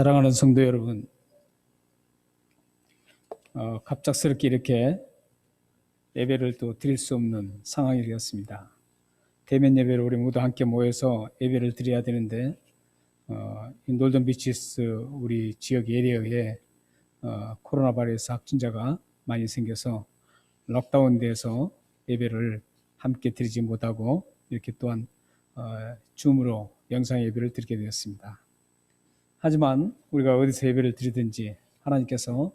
사랑하는 성도 여러분, 갑작스럽게 이렇게 예배를 또 드릴 수 없는 상황이 되었습니다. 대면 예배를 우리 모두 함께 모여서 예배를 드려야 되는데 이 놀던 비치스 우리 지역 에리어에 코로나 바이러스 확진자가 많이 생겨서 록다운돼서 예배를 함께 드리지 못하고 이렇게 또한 줌으로 영상 예배를 드리게 되었습니다. 하지만 우리가 어디서 예배를 드리든지 하나님께서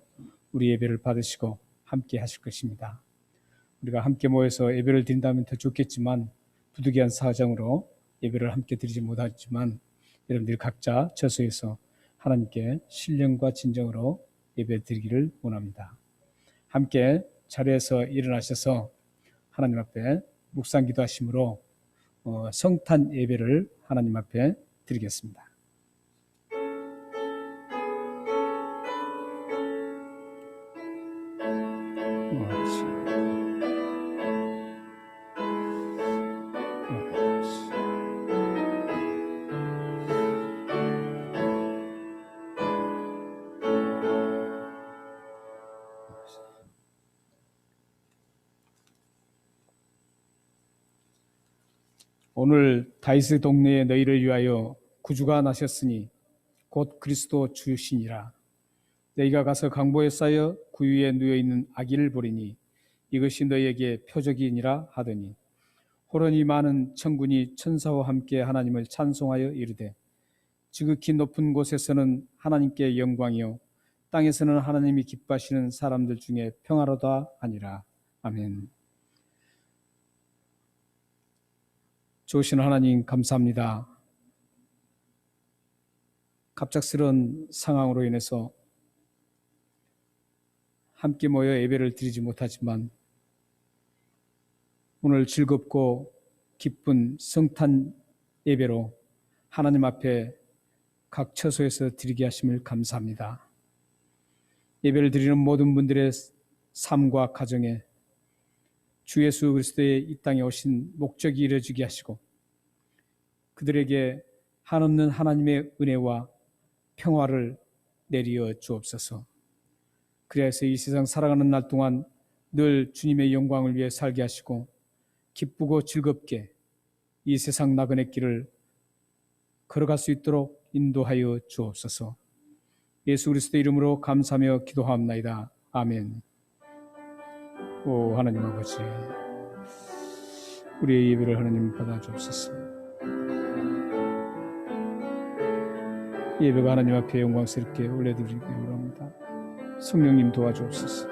우리 예배를 받으시고 함께 하실 것입니다. 우리가 함께 모여서 예배를 드린다면 더 좋겠지만 부득이한 사정으로 예배를 함께 드리지 못하지만 여러분들이 각자 저소에서 하나님께 신령과 진정으로 예배 드리기를 원합니다. 함께 자리에서 일어나셔서 하나님 앞에 묵상 기도하심으로 성탄 예배를 하나님 앞에 드리겠습니다. 오늘 다윗의 동네에 너희를 위하여 구주가 나셨으니 곧 그리스도 주시니라. 너희가 가서 강보에 쌓여 구유에 누워있는 아기를 보리니 이것이 너희에게 표적이니라 하더니 호련히 많은 천군이 천사와 함께 하나님을 찬송하여 이르되 지극히 높은 곳에서는 하나님께 영광이요 땅에서는 하나님이 기뻐하시는 사람들 중에 평화로다 하니라. 아멘. 좋으신 하나님 감사합니다. 갑작스러운 상황으로 인해서 함께 모여 예배를 드리지 못하지만 오늘 즐겁고 기쁜 성탄 예배로 하나님 앞에 각 처소에서 드리게 하심을 감사합니다. 예배를 드리는 모든 분들의 삶과 가정에 주 예수 그리스도의 이 땅에 오신 목적이 이루어지게 하시고 그들에게 한없는 하나님의 은혜와 평화를 내리어 주옵소서. 그래서 이 세상 살아가는 날 동안 늘 주님의 영광을 위해 살게 하시고 기쁘고 즐겁게 이 세상 나그네 길을 걸어갈 수 있도록 인도하여 주옵소서. 예수 그리스도의 이름으로 감사하며 기도하옵나이다. 아멘. 오 하나님 아버지, 우리의 예배를 하나님 받아 주옵소서. 예배가 하나님 앞에 영광스럽게 올려드리기 원합니다. 성령님 도와주옵소서.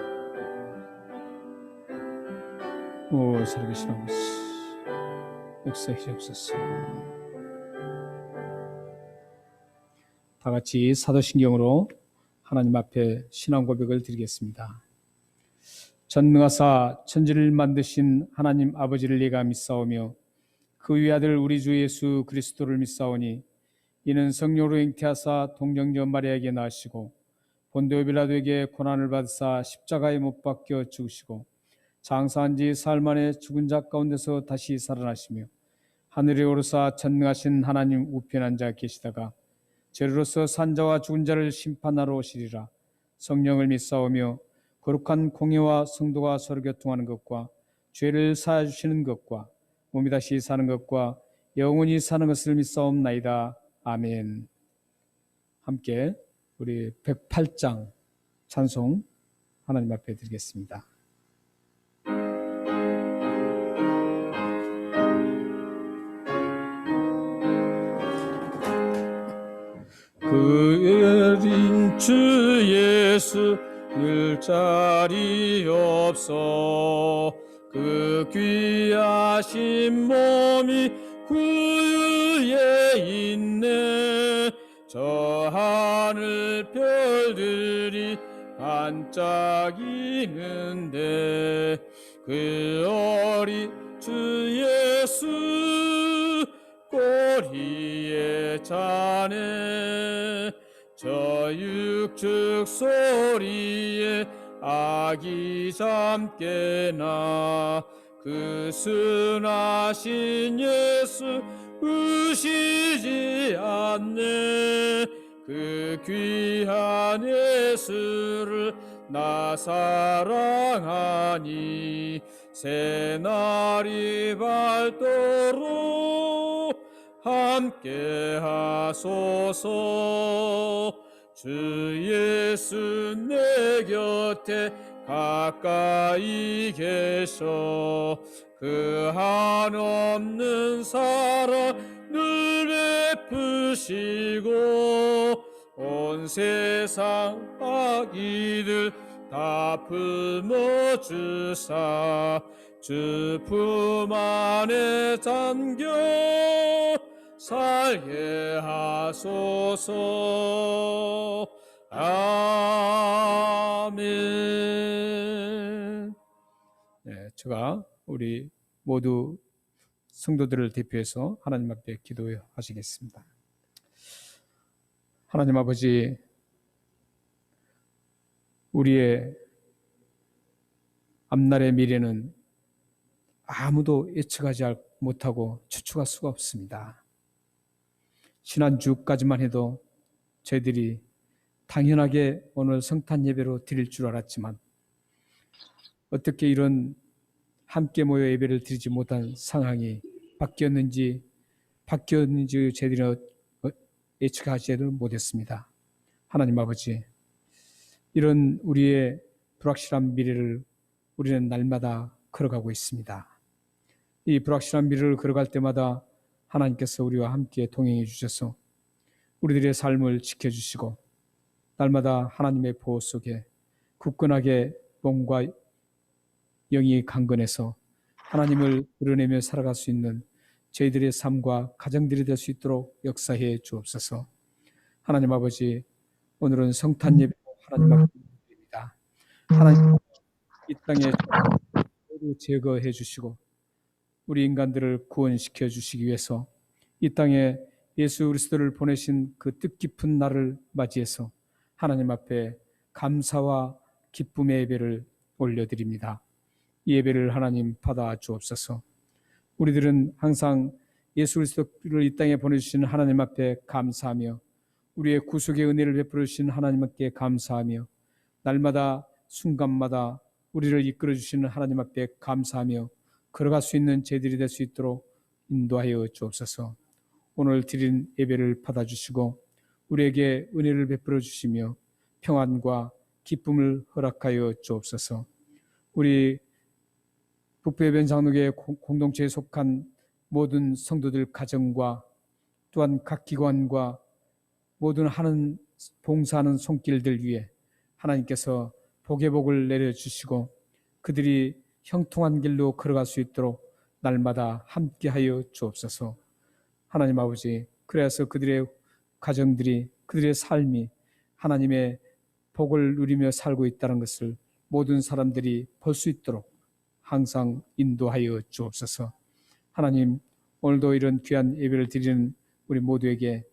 오 살아계신 아버지, 역사해 주옵소서. 다 같이 사도신경으로 하나님 앞에 신앙 고백을 드리겠습니다. 전능하사 천지를 만드신 하나님 아버지를 내가 믿사오며 그 위아들 우리 주 예수 그리스도를 믿사오니 이는 성령으로 잉태하사 동정녀 마리아에게 낳으시고 본디오 빌라도에게 고난을 받으사 십자가에 못 박혀 죽으시고 장사한 지 사흘 만에 죽은 자 가운데서 다시 살아나시며 하늘에 오르사 전능하신 하나님 우편에 앉아 계시다가 죄로서 산 자와 죽은 자를 심판하러 오시리라. 성령을 믿사오며 거룩한 공회와 성도가 서로 교통하는 것과 죄를 사하여 주시는 것과 몸이 다시 사는 것과 영원히 사는 것을 믿사옵나이다. 아멘. 함께 우리 108장 찬송 하나님 앞에 드리겠습니다. 그 어린 주 예수 늘 자리 없어 그 귀하신 몸이 구유에 있네. 저 하늘 별들이 반짝이는데 그 어린 주 예수 꼬리에 차네. 저 육축 소리에 아기 잠깨나 그 순하신 예수 우시지 않네. 그 귀한 예수를 나 사랑하니 새날이 밝도록 함께 하소서. 주 예수 내 곁에 가까이 계셔 그 한없는 사랑 늘 베푸시고 온 세상 악이들 다 품어주사 주 품 안에 잠겨 살게 하소서. 아멘. 네, 제가 우리 모두 성도들을 대표해서 하나님 앞에 기도하시겠습니다. 하나님 아버지, 우리의 앞날의 미래는 아무도 예측하지 못하고 추측할 수가 없습니다. 지난주까지만 해도 저희들이 당연하게 오늘 성탄 예배로 드릴 줄 알았지만 어떻게 이런 함께 모여 예배를 드리지 못한 상황이 바뀌었는지 저희들이 예측하지도 못했습니다. 하나님 아버지, 이런 우리의 불확실한 미래를 우리는 날마다 걸어가고 있습니다. 이 불확실한 미래를 걸어갈 때마다 하나님께서 우리와 함께 동행해 주셔서 우리들의 삶을 지켜주시고 날마다 하나님의 보호 속에 굳건하게 몸과 영이 강건해서 하나님을 드러내며 살아갈 수 있는 저희들의 삶과 가정들이 될 수 있도록 역사해 주옵소서. 하나님 아버지, 오늘은 성탄 예배 하나님 앞에 드립니다. 하나님 이 땅에 모두 제거해 주시고 우리 인간들을 구원시켜 주시기 위해서 이 땅에 예수 그리스도를 보내신 그 뜻깊은 날을 맞이해서 하나님 앞에 감사와 기쁨의 예배를 올려드립니다. 이 예배를 하나님 받아 주옵소서. 우리들은 항상 예수 그리스도를 이 땅에 보내주신 하나님 앞에 감사하며 우리의 구속의 은혜를 베풀어 주신 하나님께 감사하며 날마다 순간마다 우리를 이끌어 주시는 하나님 앞에 감사하며 걸어갈 수 있는 저희들이 될 수 있도록 인도하여 주옵소서. 오늘 드린 예배를 받아주시고 우리에게 은혜를 베풀어 주시며 평안과 기쁨을 허락하여 주옵소서. 우리 북부해변 장로교회 공동체에 속한 모든 성도들 가정과 또한 각 기관과 모든 하는 봉사하는 손길들 위에 하나님께서 복의 복을 내려주시고 그들이 형통한 길로 걸어갈 수 있도록 날마다 함께하여 주옵소서. 하나님 아버지, 그래서 그들의 가정들이 그들의 삶이 하나님의 복을 누리며 살고 있다는 것을 모든 사람들이 볼 수 있도록 항상 인도하여 주옵소서. 하나님, 오늘도 이런 귀한 예배를 드리는 우리 모두에게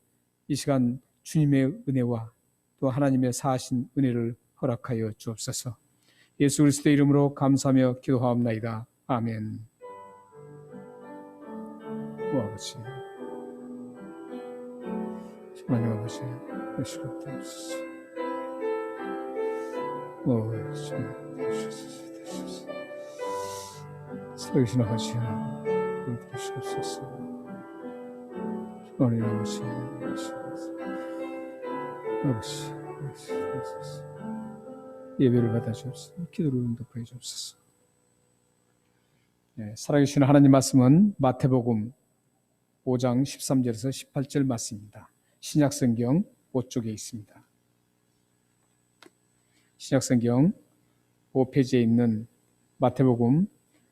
이 시간 주님의 은혜와 또 하나님의 사하신 은혜를 허락하여 주옵소서. 예수 그리스도의 이름으로 감사하며 기도하옵나이다. 아멘. 아버지, 하나님 아버지, 예수가 되옵소서. 살아계신 아버지, 되시옵소서. 하나님 아버지, 예배를 받아주옵소서. 기도를 응답하여 주옵소서. 네, 살아계신 하나님 말씀은 마태복음 5장 13절에서 18절 말씀입니다. 신약성경 5쪽에 있습니다. 신약성경 5페이지에 있는 마태복음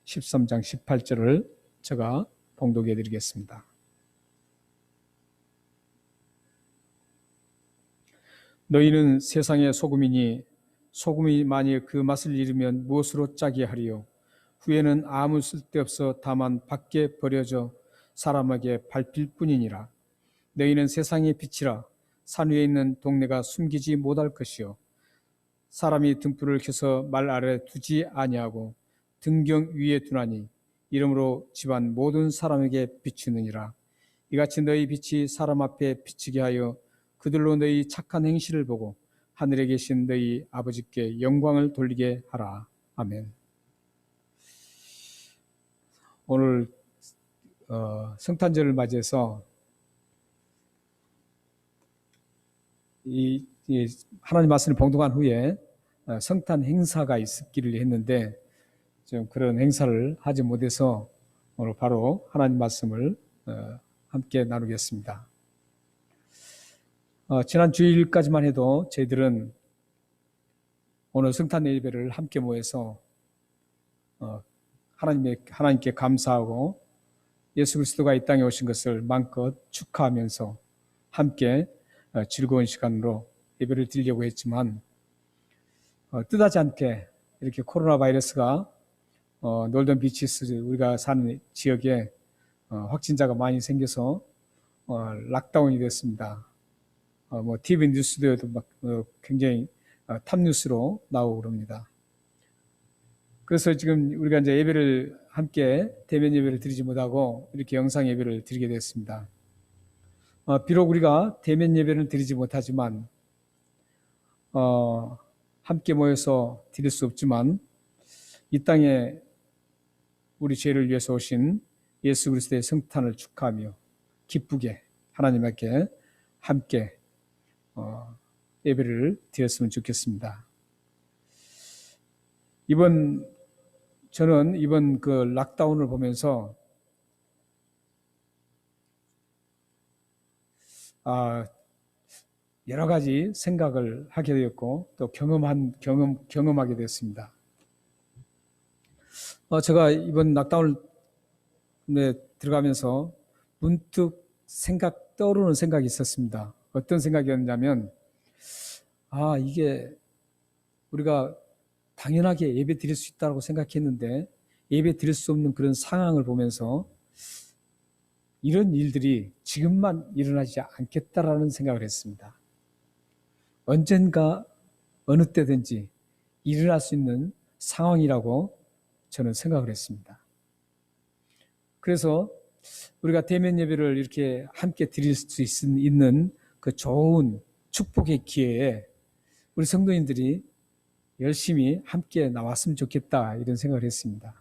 13장 18절을 제가 봉독해 드리겠습니다. 너희는 세상의 소금이니 소금이 만일 그 맛을 잃으면 무엇으로 짜게 하리요? 후에는 아무 쓸데없어 다만 밖에 버려져 사람에게 밟힐 뿐이니라. 너희는 세상의 빛이라. 산 위에 있는 동네가 숨기지 못할 것이요 사람이 등불을 켜서 말 아래 두지 아니하고 등경 위에 두나니 이러므로 집안 모든 사람에게 비추느니라. 이같이 너희 빛이 사람 앞에 비치게 하여 그들로 너희 착한 행실을 보고 하늘에 계신 너희 아버지께 영광을 돌리게 하라. 아멘. 오늘 성탄절을 맞이해서 이 하나님 말씀을 봉독한 후에 성탄 행사가 있기를 했는데 좀 그런 행사를 하지 못해서 오늘 바로 하나님 말씀을 함께 나누겠습니다. 지난 주일까지만 해도 저희들은 오늘 성탄 예배를 함께 모여서 하나님께 감사하고 예수 그리스도가 이 땅에 오신 것을 마음껏 축하하면서 함께 즐거운 시간으로 예배를 드리려고 했지만 뜻하지 않게 이렇게 코로나 바이러스가 놀던 비치스 우리가 사는 지역에 확진자가 많이 생겨서 락다운이 됐습니다. TV 뉴스도 막 굉장히 탑뉴스로 나오고 그럽니다. 그래서 지금 우리가 이제 예배를 함께 대면 예배를 드리지 못하고 이렇게 영상 예배를 드리게 됐습니다. 비록 우리가 대면 예배를 드리지 못하지만 함께 모여서 드릴 수 없지만 이 땅에 우리 죄를 위해서 오신 예수 그리스도의 성탄을 축하하며 기쁘게 하나님께 함께 예배를 드렸으면 좋겠습니다. 저는 이번 그 락다운을 보면서 여러 가지 생각을 하게 되었고 또 경험하게 되었습니다. 제가 이번 락다운에 들어가면서 문득 떠오르는 생각이 있었습니다. 어떤 생각이었냐면 이게 우리가 당연하게 예배 드릴 수 있다고 생각했는데 예배 드릴 수 없는 그런 상황을 보면서 이런 일들이 지금만 일어나지 않겠다라는 생각을 했습니다. 언젠가 어느 때든지 일어날 수 있는 상황이라고 저는 생각을 했습니다. 그래서 우리가 대면 예배를 이렇게 함께 드릴 수 있는 그 좋은 축복의 기회에 우리 성도님들이 열심히 함께 나왔으면 좋겠다 이런 생각을 했습니다.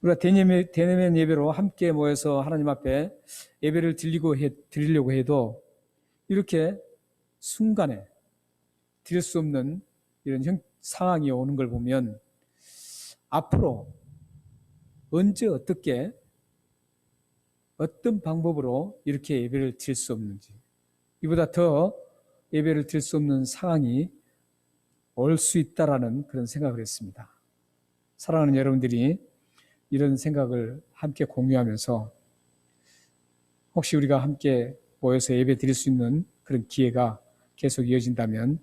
우리가 대면 예배로 함께 모여서 하나님 앞에 예배를 드리려고 해도 이렇게 순간에 드릴 수 없는 이런 상황이 오는 걸 보면 앞으로 언제 어떻게 어떤 방법으로 이렇게 예배를 드릴 수 없는지 이보다 더 예배를 드릴 수 없는 상황이 올 수 있다라는 그런 생각을 했습니다. 사랑하는 여러분들이 이런 생각을 함께 공유하면서 혹시 우리가 함께 모여서 예배 드릴 수 있는 그런 기회가 계속 이어진다면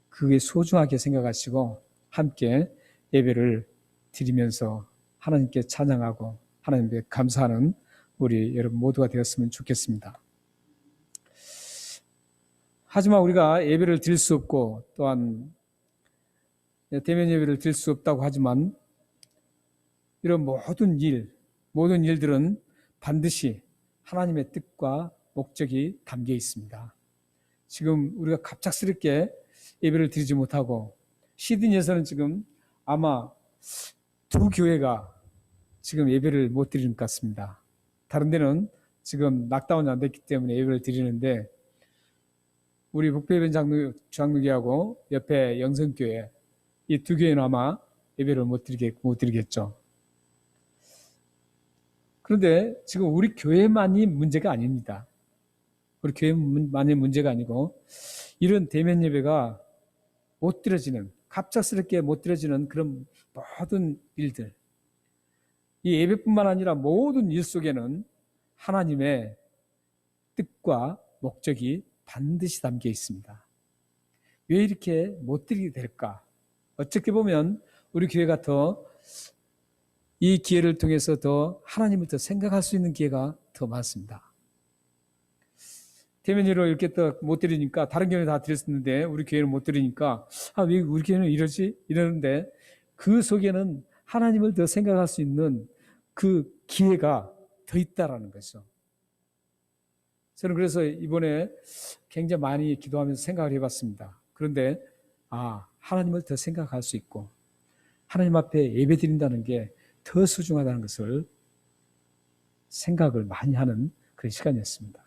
그게 소중하게 생각하시고 함께 예배를 드리면서 하나님께 찬양하고 하나님께 감사하는 우리 여러분 모두가 되었으면 좋겠습니다. 하지만 우리가 예배를 드릴 수 없고 또한 대면 예배를 드릴 수 없다고 하지만 이런 모든 일들은 반드시 하나님의 뜻과 목적이 담겨 있습니다. 지금 우리가 갑작스럽게 예배를 드리지 못하고 시드니에서는 지금 아마 2교회가 지금 예배를 못 드리는 것 같습니다. 다른 데는 지금 락다운이 안 됐기 때문에 예배를 드리는데 우리 북배변 장로교하고 옆에 영성교회 이 2교회는 아마 예배를 못 드리겠죠. 그런데 지금 우리 교회만이 문제가 아닙니다. 우리 교회만이 문제가 아니고 이런 대면 예배가 못 드려지는 갑작스럽게 못 드려지는 그런 모든 일들 이 예배뿐만 아니라 모든 일 속에는 하나님의 뜻과 목적이 반드시 담겨 있습니다. 왜 이렇게 못 드리게 될까? 어떻게 보면 우리 교회가 더 이 기회를 통해서 더 하나님을 더 생각할 수 있는 기회가 더 많습니다. 대면으로 이렇게 또 못 드리니까 다른 교회는 다 드렸는데 우리 교회는 못 드리니까 왜 우리 교회는 이러지? 이러는데 그 속에는 하나님을 더 생각할 수 있는 그 기회가 더 있다라는 거죠. 저는 그래서 이번에 굉장히 많이 기도하면서 생각을 해봤습니다. 그런데 하나님을 더 생각할 수 있고 하나님 앞에 예배 드린다는 게 더 소중하다는 것을 생각을 많이 하는 그런 시간이었습니다.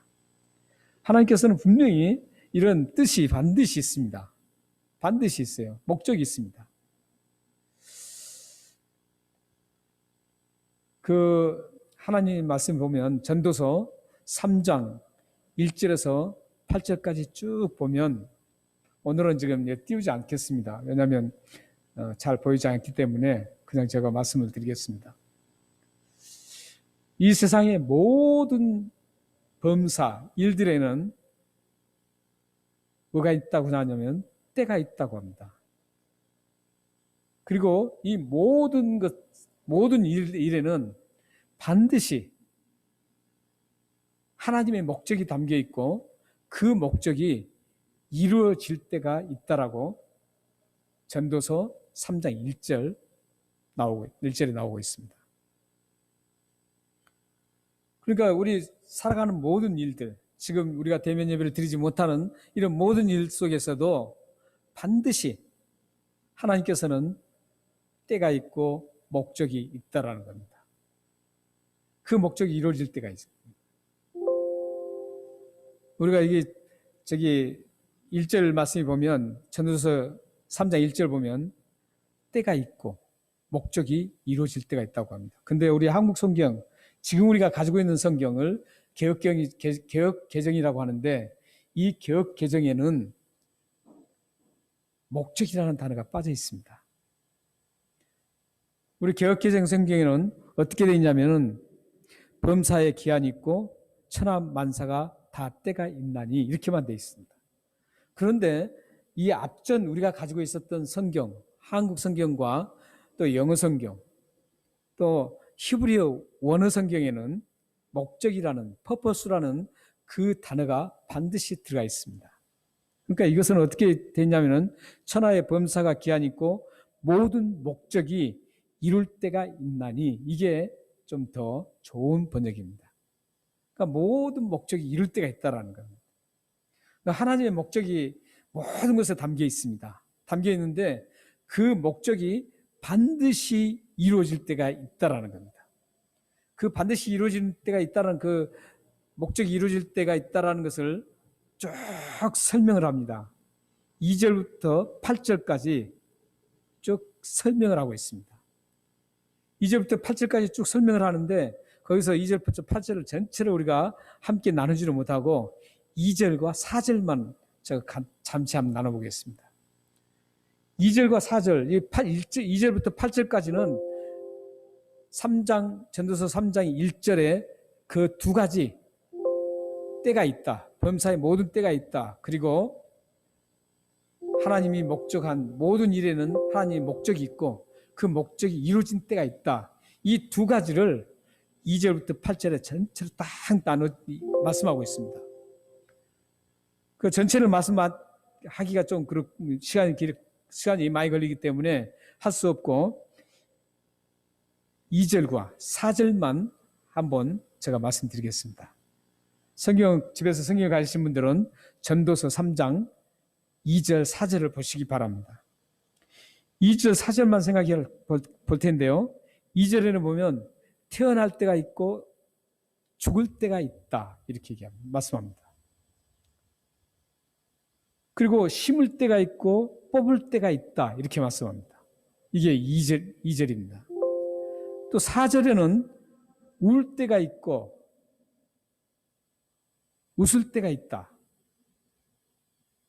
하나님께서는 분명히 이런 뜻이 반드시 있습니다. 반드시 있어요. 목적이 있습니다. 하나님 말씀 보면 전도서 3장 1절에서 8절까지 쭉 보면 오늘은 지금 띄우지 않겠습니다. 왜냐하면 잘 보이지 않기 때문에 그냥 제가 말씀을 드리겠습니다. 이 세상의 모든 범사, 일들에는 뭐가 있다고 하냐면 때가 있다고 합니다. 그리고 이 모든 일에는 반드시 하나님의 목적이 담겨 있고 그 목적이 이루어질 때가 있다라고 전도서 3장 1절에 나오고 있습니다. 그러니까 우리 살아가는 모든 일들, 지금 우리가 대면 예배를 드리지 못하는 이런 모든 일 속에서도 반드시 하나님께서는 때가 있고 목적이 있다라는 겁니다. 그 목적이 이루어질 때가 있습니다. 우리가 이게 1절 말씀이 보면 전도서 3장 1절 보면 때가 있고 목적이 이루어질 때가 있다고 합니다. 근데 우리 한국 성경, 지금 우리가 가지고 있는 성경을 개역 개정이라고 하는데 이 개역 개정에는 목적이라는 단어가 빠져 있습니다. 우리 개역 개정 성경에는 어떻게 되어 있냐면은 범사에 기한이 있고 천하 만사가 다 때가 있나니 이렇게만 되어 있습니다. 그런데 이 앞전 우리가 가지고 있었던 성경, 한국 성경과 또 영어 성경, 또 히브리어 원어 성경에는 목적이라는, 퍼포스라는 그 단어가 반드시 들어가 있습니다. 그러니까 이것은 어떻게 됐냐면은 천하의 범사가 기한이 있고 모든 목적이 이룰 때가 있나니 이게 좀 더 좋은 번역입니다. 그러니까 모든 목적이 이룰 때가 있다라는 겁니다. 그러니까 하나님의 목적이 모든 것에 담겨 있습니다. 담겨 있는데 그 목적이 반드시 이루어질 때가 있다라는 겁니다. 그 반드시 이루어질 때가 있다는 그 목적이 이루어질 때가 있다라는 것을 쭉 설명을 합니다. 2절부터 8절까지 쭉 설명을 하고 있습니다. 2절부터 8절까지 쭉 설명을 하는데 거기서 2절부터 8절을 전체를 우리가 함께 나누지를 못하고 2절과 4절만 제가 잠시 한번 나눠보겠습니다. 2절과 4절, 2절부터 8절까지는 전도서 3장 1절에 그 두 가지 때가 있다. 범사의 모든 때가 있다. 그리고 하나님이 목적한 모든 일에는 하나님의 목적이 있고 그 목적이 이루어진 때가 있다. 이 두 가지를 2절부터 8절에 전체로 딱 말씀하고 있습니다. 그 전체를 말씀하기가 좀 시간이 많이 걸리기 때문에 할 수 없고 2절과 4절만 한번 제가 말씀드리겠습니다. 집에서 성경 가지신 분들은 전도서 3장 2절, 4절을 보시기 바랍니다. 2절, 4절만 생각해 볼 텐데요. 2절에는 보면 태어날 때가 있고 죽을 때가 있다. 이렇게 말씀합니다. 그리고 심을 때가 있고 뽑을 때가 있다. 이렇게 말씀합니다. 이게 2절입니다. 또 4절에는 울 때가 있고 웃을 때가 있다.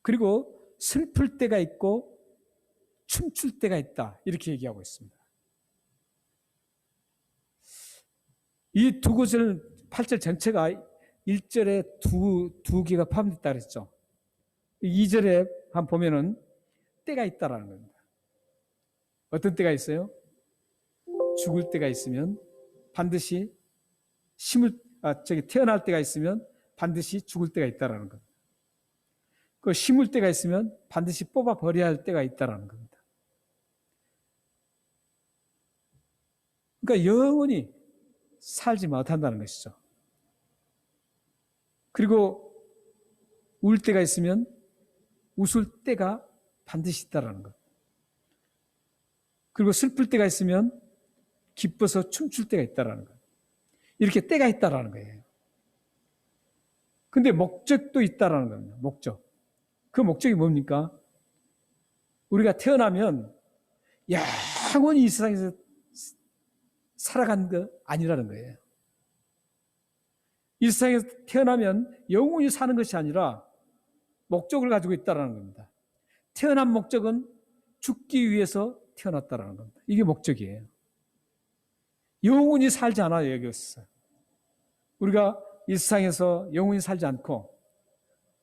그리고 슬플 때가 있고 춤출 때가 있다. 이렇게 얘기하고 있습니다. 이 두 구절 8절 전체가 1절에 두 개가 포함됐다 그랬죠. 2절에 한번 보면은 때가 있다라는 겁니다. 어떤 때가 있어요? 죽을 때가 있으면 반드시 태어날 때가 있으면 반드시 죽을 때가 있다라는 겁니다. 그 심을 때가 있으면 반드시 뽑아 버려야 할 때가 있다라는 겁니다. 그러니까 영원히 살지 못한다는 것이죠. 그리고 울 때가 있으면 웃을 때가 반드시 있다라는 것. 그리고 슬플 때가 있으면 기뻐서 춤출 때가 있다라는 것. 이렇게 때가 있다라는 거예요. 근데 목적도 있다라는 겁니다. 목적. 그 목적이 뭡니까? 우리가 태어나면 영원히 이 세상에서 살아간 거 아니라는 거예요. 이 세상에서 태어나면 영원히 사는 것이 아니라 목적을 가지고 있다는 겁니다. 태어난 목적은 죽기 위해서 태어났다는 겁니다. 이게 목적이에요. 영원히 살지 않아요, 여기서. 우리가 이 세상에서 영원히 살지 않고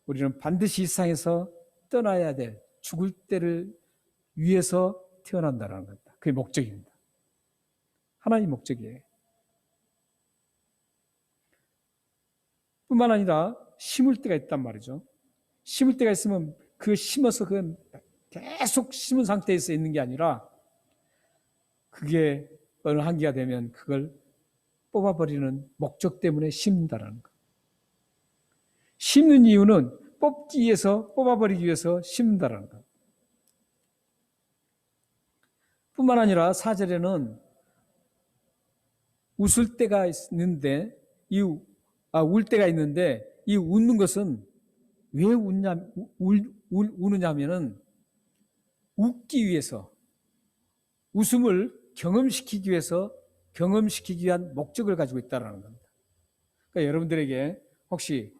우리는 반드시 이 세상에서 떠나야 될 죽을 때를 위해서 태어난다는 겁니다. 그게 목적입니다. 하나의 목적이에요. 뿐만 아니라 심을 때가 있단 말이죠. 심을 때가 있으면 그 심어서 그 계속 심은 상태에서 있는 게 아니라 그게 어느 한계가 되면 그걸 뽑아버리는 목적 때문에 심는다는 것. 심는 이유는 뽑기 위해서, 뽑아버리기 위해서 심는다는 것. 뿐만 아니라 4절에는 웃을 때가 있는데, 울 때가 있는데, 이 웃는 것은 왜 우느냐면은 웃기 위해서, 웃음을 경험시키기 위해서, 경험시키기 위한 목적을 가지고 있다는 겁니다. 그러니까 여러분들에게 혹시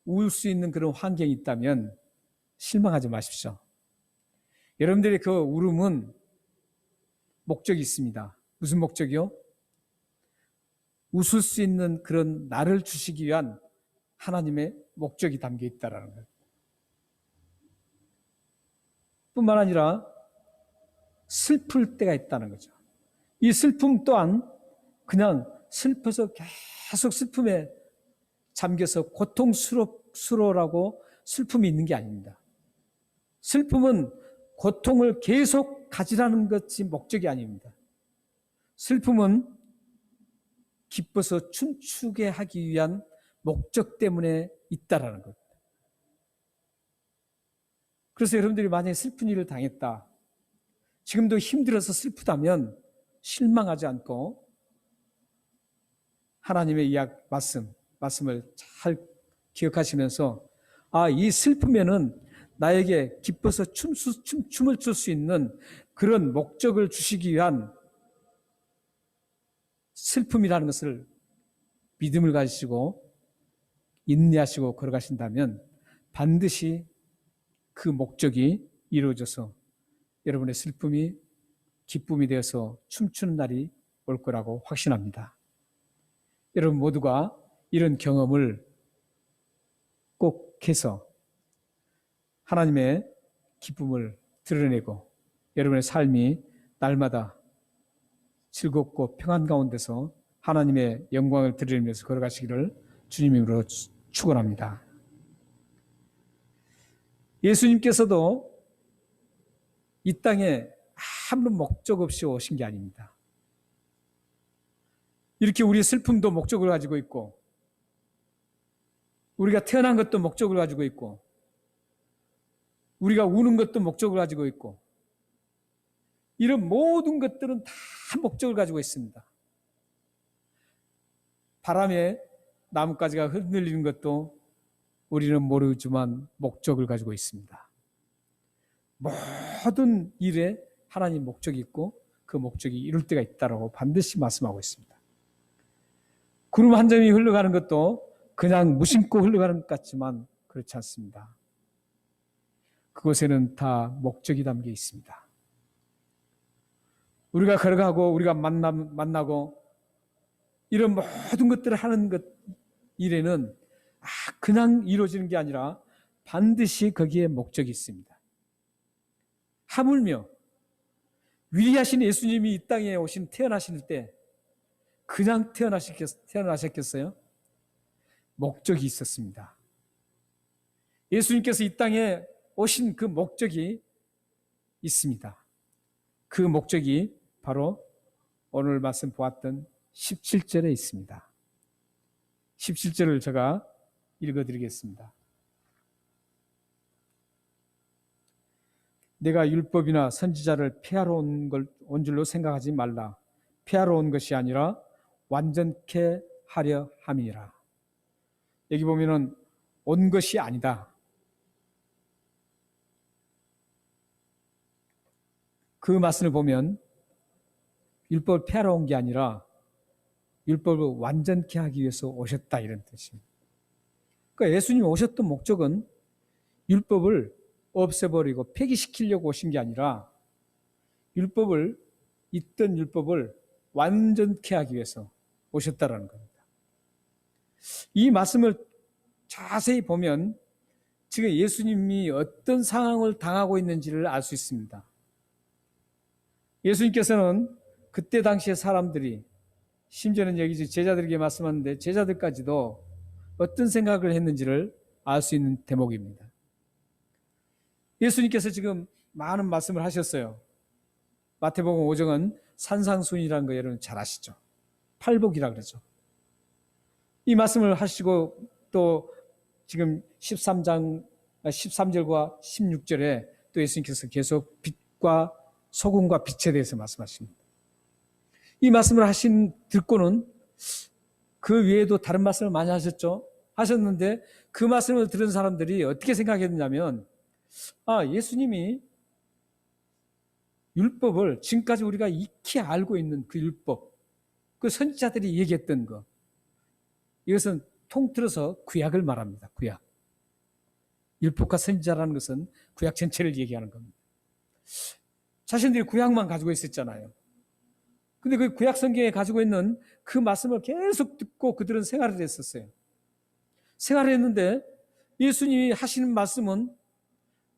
울 수 있는 그런 환경이 있다면 실망하지 마십시오. 여러분들의 그 울음은 목적이 있습니다. 무슨 목적이요? 웃을 수 있는 그런 나를 주시기 위한 하나님의 목적이 담겨 있다는 거예요. 뿐만 아니라 슬플 때가 있다는 거죠. 이 슬픔 또한 그냥 슬퍼서 계속 슬픔에 잠겨서 고통스러우라고 슬픔이 있는 게 아닙니다. 슬픔은 고통을 계속 가지라는 것이 목적이 아닙니다. 슬픔은 기뻐서 춤추게 하기 위한 목적 때문에 있다라는 것. 그래서 여러분들이 만약에 슬픈 일을 당했다, 지금도 힘들어서 슬프다면 실망하지 않고 하나님의 말씀을 잘 기억하시면서 이 슬픔에는 나에게 기뻐서 춤을 출 수 있는 그런 목적을 주시기 위한 슬픔이라는 것을 믿음을 가지시고 인내하시고 걸어가신다면 반드시 그 목적이 이루어져서 여러분의 슬픔이 기쁨이 되어서 춤추는 날이 올 거라고 확신합니다. 여러분 모두가 이런 경험을 꼭 해서 하나님의 기쁨을 드러내고 여러분의 삶이 날마다 즐겁고 평안 가운데서 하나님의 영광을 드리면서 걸어가시기를 주님으로 축원합니다. 예수님께서도 이 땅에 아무런 목적 없이 오신 게 아닙니다. 이렇게 우리의 슬픔도 목적을 가지고 있고 우리가 태어난 것도 목적을 가지고 있고 우리가 우는 것도 목적을 가지고 있고 이런 모든 것들은 다 목적을 가지고 있습니다. 바람에 나뭇가지가 흔들리는 것도 우리는 모르지만 목적을 가지고 있습니다. 모든 일에 하나님 목적이 있고 그 목적이 이룰 때가 있다고 반드시 말씀하고 있습니다. 구름 한 점이 흘러가는 것도 그냥 무심코 흘러가는 것 같지만 그렇지 않습니다. 그곳에는 다 목적이 담겨 있습니다. 우리가 걸어가고 우리가 만나고 이런 모든 것들을 하는 것 일에는 그냥 이루어지는 게 아니라 반드시 거기에 목적이 있습니다. 하물며 위대하신 예수님이 이 땅에 태어나실 때 그냥 태어나셨겠어요? 목적이 있었습니다. 예수님께서 이 땅에 오신 그 목적이 있습니다. 그 목적이 바로 오늘 말씀 보았던 17절에 있습니다. 17절을 제가 읽어드리겠습니다. 내가 율법이나 선지자를 폐하러 온 줄로 생각하지 말라. 폐하러 온 것이 아니라 완전케 하려 함이라. 여기 보면은 온 것이 아니다. 그 말씀을 보면 율법을 폐하러 온 게 아니라 율법을 완전케 하기 위해서 오셨다, 이런 뜻입니다. 그러니까 예수님이 오셨던 목적은 율법을 없애버리고 폐기시키려고 오신 게 아니라 있던 율법을 완전케 하기 위해서 오셨다라는 겁니다. 이 말씀을 자세히 보면 지금 예수님이 어떤 상황을 당하고 있는지를 알 수 있습니다. 예수님께서는 그때 당시의 사람들이, 심지어는 여기 제자들에게 말씀하는데 제자들까지도 어떤 생각을 했는지를 알 수 있는 대목입니다. 예수님께서 지금 많은 말씀을 하셨어요. 마태복음 5장은 산상수훈이라는 거 여러분 잘 아시죠? 팔복이라 그러죠. 이 말씀을 하시고 또 지금 13절과 16절에 또 예수님께서 계속 빛과 소금과 빛에 대해서 말씀하십니다. 이 말씀을 듣고는 그 외에도 다른 말씀을 많이 하셨는데 그 말씀을 들은 사람들이 어떻게 생각했냐면, 예수님이 율법을 지금까지 우리가 익히 알고 있는 그 율법, 그 선지자들이 얘기했던 거, 이것은 통틀어서 구약을 말합니다. 구약. 율법과 선지자라는 것은 구약 전체를 얘기하는 겁니다. 자신들이 구약만 가지고 있었잖아요. 근데 그 구약 성경에 가지고 있는 그 말씀을 계속 듣고 그들은 생활을 했었어요. 생활을 했는데 예수님이 하시는 말씀은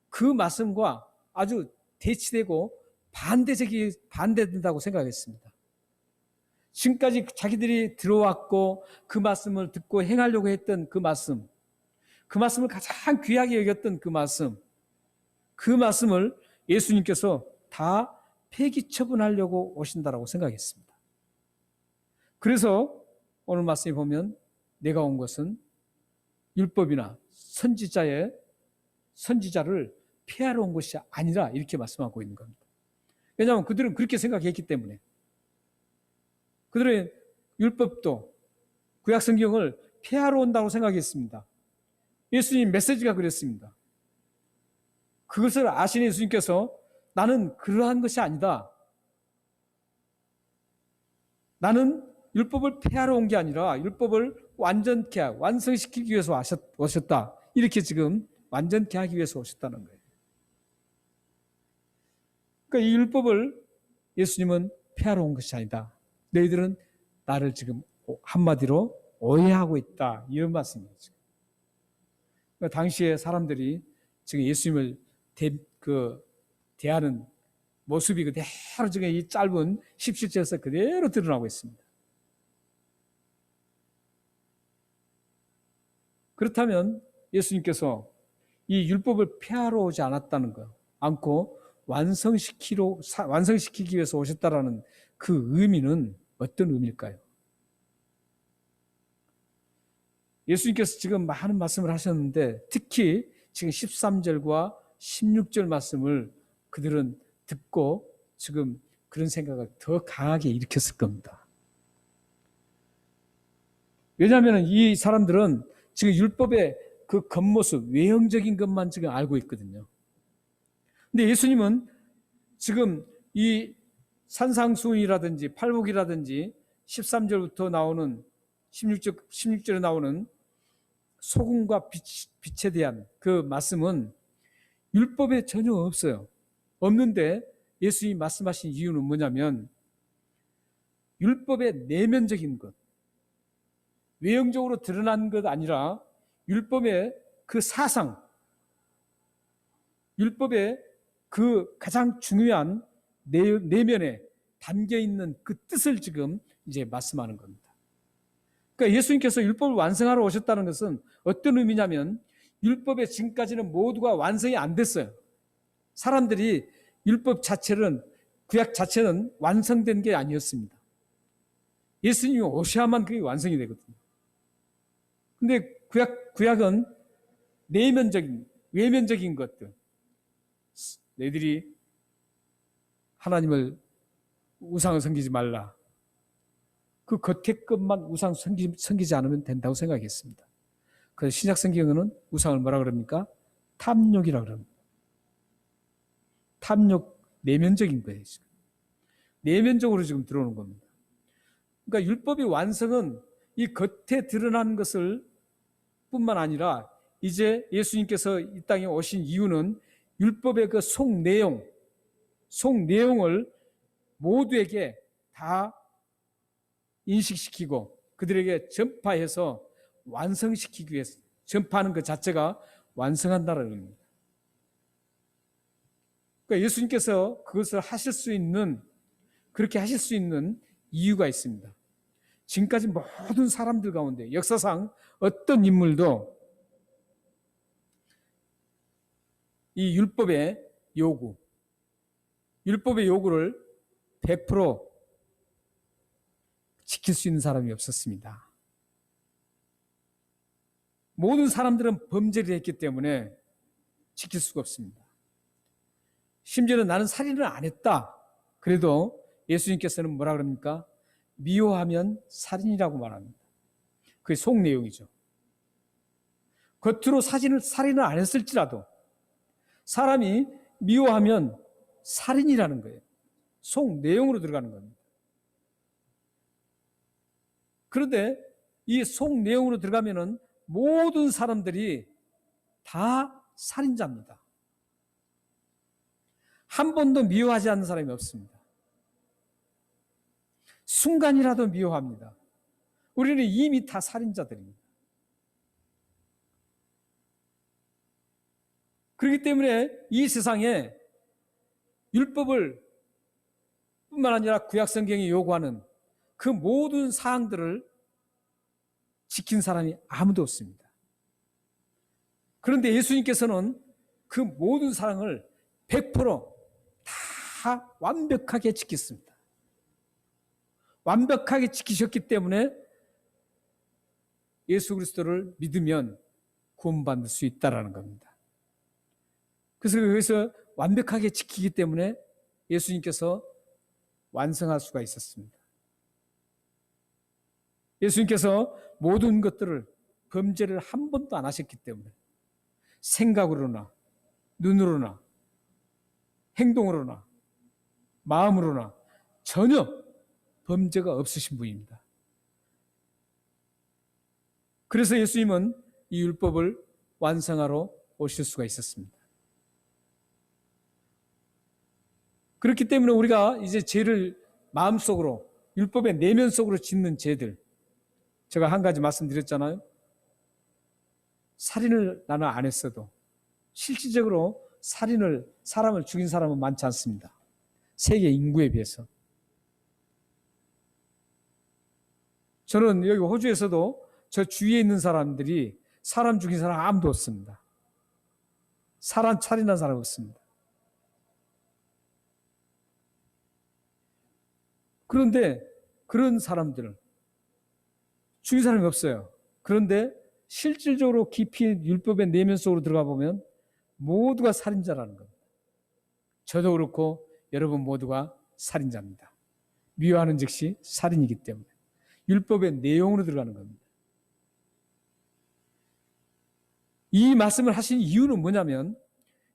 그 말씀과 아주 대치되고 반대된다고 생각했습니다. 지금까지 자기들이 들어왔고 그 말씀을 듣고 행하려고 했던 그 말씀을 가장 귀하게 여겼던 그 말씀을 예수님께서 다 폐기 처분하려고 오신다라고 생각했습니다. 그래서 오늘 말씀에 보면 내가 온 것은 율법이나 선지자를 폐하러 온 것이 아니라 이렇게 말씀하고 있는 겁니다. 왜냐하면 그들은 그렇게 생각했기 때문에. 그들의 율법도 구약 성경을 폐하러 온다고 생각했습니다. 예수님 메시지가 그랬습니다. 그것을 아신 예수님께서 나는 그러한 것이 아니다. 나는 율법을 폐하러 온 게 아니라 율법을 완전케, 완성시키기 위해서 오셨다. 이렇게 지금 완전케 하기 위해서 오셨다는 거예요. 그러니까 이 율법을 예수님은 폐하러 온 것이 아니다. 너희들은 나를 지금 한마디로 오해하고 있다. 이런 말씀이에요. 그러니까 당시에 사람들이 지금 예수님을 대하는 모습이 그대로 지금 이 짧은 17절에서 그대로 드러나고 있습니다. 그렇다면 예수님께서 이 율법을 폐하러 오지 않고 완성시키기 위해서 오셨다라는 그 의미는 어떤 의미일까요? 예수님께서 지금 많은 말씀을 하셨는데 특히 지금 13절과 16절 말씀을 그들은 듣고 지금 그런 생각을 더 강하게 일으켰을 겁니다. 왜냐하면 이 사람들은 지금 율법의 그 겉모습, 외형적인 것만 지금 알고 있거든요. 근데 예수님은 지금 이 산상수훈이라든지 팔복이라든지 13절부터 나오는 16절에 나오는 소금과 빛에 대한 그 말씀은 율법에 전혀 없어요. 없는데 예수님이 말씀하신 이유는 뭐냐면 율법의 내면적인 것, 외형적으로 드러난 것 아니라 율법의 그 사상, 율법의 그 가장 중요한 내면에 담겨있는 그 뜻을 지금 이제 말씀하는 겁니다. 그러니까 예수님께서 율법을 완성하러 오셨다는 것은 어떤 의미냐면 율법의 지금까지는 모두가 완성이 안 됐어요. 사람들이 구약 자체는 완성된 게 아니었습니다. 예수님이 오셔야만 그게 완성이 되거든요. 근데 구약은 내면적인, 외면적인 것들. 너희들이 하나님을 우상을 섬기지 말라. 그 겉에 것만 우상 섬기지 않으면 된다고 생각했습니다. 그래서 신약 성경은 우상을 뭐라 그럽니까? 탐욕이라 그럽니다. 탐욕, 내면적인 거예요. 지금. 내면적으로 지금 들어오는 겁니다. 그러니까 율법의 완성은 이 겉에 드러난 것을 뿐만 아니라 이제 예수님께서 이 땅에 오신 이유는 율법의 그 속 내용을 모두에게 다 인식시키고 그들에게 전파해서 완성시키기 위해서 전파하는 그 자체가 완성한다는 겁니다. 그러니까 예수님께서 그것을 하실 수 있는, 그렇게 하실 수 있는 이유가 있습니다. 지금까지 모든 사람들 가운데 역사상 어떤 인물도 이 율법의 요구를 100% 지킬 수 있는 사람이 없었습니다. 모든 사람들은 범죄를 했기 때문에 지킬 수가 없습니다. 심지어는 나는 살인을 안 했다. 그래도 예수님께서는 뭐라 그럽니까? 미워하면 살인이라고 말합니다. 그게 속 내용이죠. 겉으로 살인을 안 했을지라도 사람이 미워하면 살인이라는 거예요. 속 내용으로 들어가는 겁니다. 그런데 이 속 내용으로 들어가면은 모든 사람들이 다 살인자입니다. 한 번도 미워하지 않는 사람이 없습니다. 순간이라도 미워합니다. 우리는 이미 다 살인자들입니다. 그렇기 때문에 이 세상에 율법을 뿐만 아니라 구약성경이 요구하는 그 모든 사항들을 지킨 사람이 아무도 없습니다. 그런데 예수님께서는 그 모든 사항을 100%다 완벽하게 지켰습니다. 완벽하게 지키셨기 때문에 예수 그리스도를 믿으면 구원받을 수 있다는 겁니다. 그래서 여기서 완벽하게 지키기 때문에 예수님께서 완성할 수가 있었습니다. 예수님께서 모든 것들을 범죄를 한 번도 안 하셨기 때문에 생각으로나 눈으로나 행동으로나 마음으로나 전혀 범죄가 없으신 분입니다. 그래서 예수님은 이 율법을 완성하러 오실 수가 있었습니다. 그렇기 때문에 우리가 이제 죄를 마음속으로 율법의 내면 속으로 짓는 죄들, 제가 한 가지 말씀드렸잖아요. 살인을 나는 안 했어도 실질적으로 사람을 죽인 사람은 많지 않습니다. 세계 인구에 비해서. 저는 여기 호주에서도 저 주위에 있는 사람들이 사람 죽인 사람 아무도 없습니다. 사람 살인한 사람 없습니다. 그런데 그런 사람들 죽인 사람이 없어요. 그런데 실질적으로 깊이 율법의 내면 속으로 들어가 보면 모두가 살인자라는 겁니다. 저도 그렇고 여러분 모두가 살인자입니다. 미워하는 즉시 살인이기 때문에 율법의 내용으로 들어가는 겁니다. 이 말씀을 하신 이유는 뭐냐면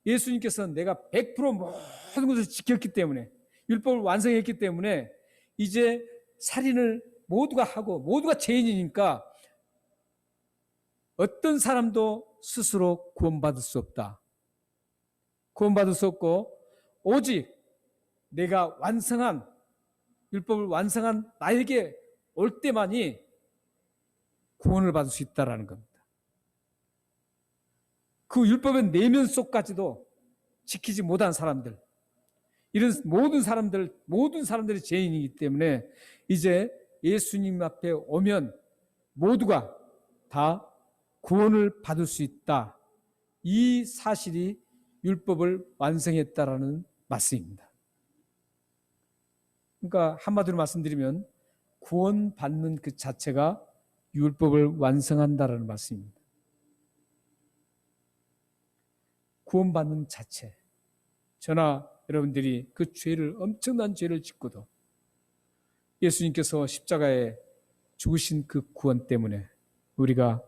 예수님께서는 내가 100% 모든 것을 지켰기 때문에 율법을 완성했기 때문에 이제 살인을 모두가 하고 모두가 죄인이니까 어떤 사람도 스스로 구원받을 수 없다. 구원받을 수 없고 오직 내가 율법을 완성한 나에게 올 때만이 구원을 받을 수 있다는 겁니다. 그 율법의 내면 속까지도 지키지 못한 사람들, 이런 모든 사람들이 죄인이기 때문에 이제 예수님 앞에 오면 모두가 다 구원을 받을 수 있다. 이 사실이 율법을 완성했다라는 말씀입니다. 그러니까 한마디로 말씀드리면 구원받는 그 자체가 율법을 완성한다라는 말씀입니다. 구원받는 자체, 저나 여러분들이 그 죄를, 엄청난 죄를 짓고도 예수님께서 십자가에 죽으신 그 구원 때문에 우리가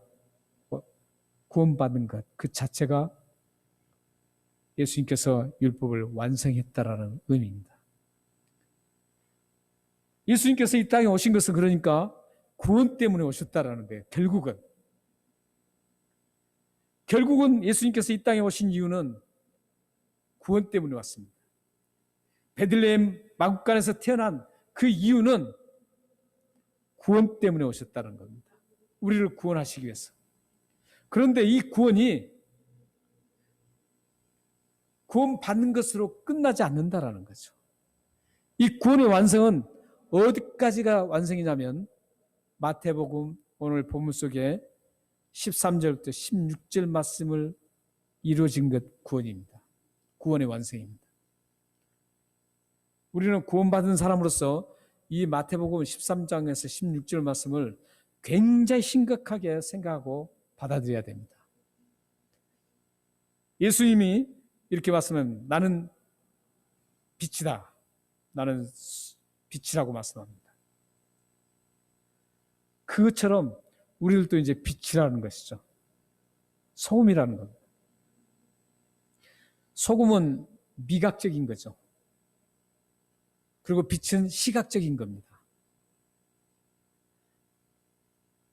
구원받은 것, 그 자체가 예수님께서 율법을 완성했다라는 의미입니다. 예수님께서 이 땅에 오신 것은 그러니까 구원 때문에 오셨다라는데, 결국은 예수님께서 이 땅에 오신 이유는 구원 때문에 왔습니다. 베들레헴 마구간에서 태어난 그 이유는 구원 때문에 오셨다는 겁니다. 우리를 구원하시기 위해서. 그런데 이 구원이 구원받는 것으로 끝나지 않는다라는 거죠. 이 구원의 완성은 어디까지가 완성이냐면 마태복음 오늘 본문 속에 13절부터 16절 말씀을 이루어진 것 구원입니다. 구원의 완성입니다. 우리는 구원받은 사람으로서 이 마태복음 13장에서 16절 말씀을 굉장히 심각하게 생각하고 받아들여야 됩니다. 예수님이 이렇게 말씀하면 나는 빛이다. 나는 빛이라고 말씀합니다. 그것처럼 우리들도 이제 빛이라는 것이죠. 소금이라는 겁니다. 소금은 미각적인 거죠. 그리고 빛은 시각적인 겁니다.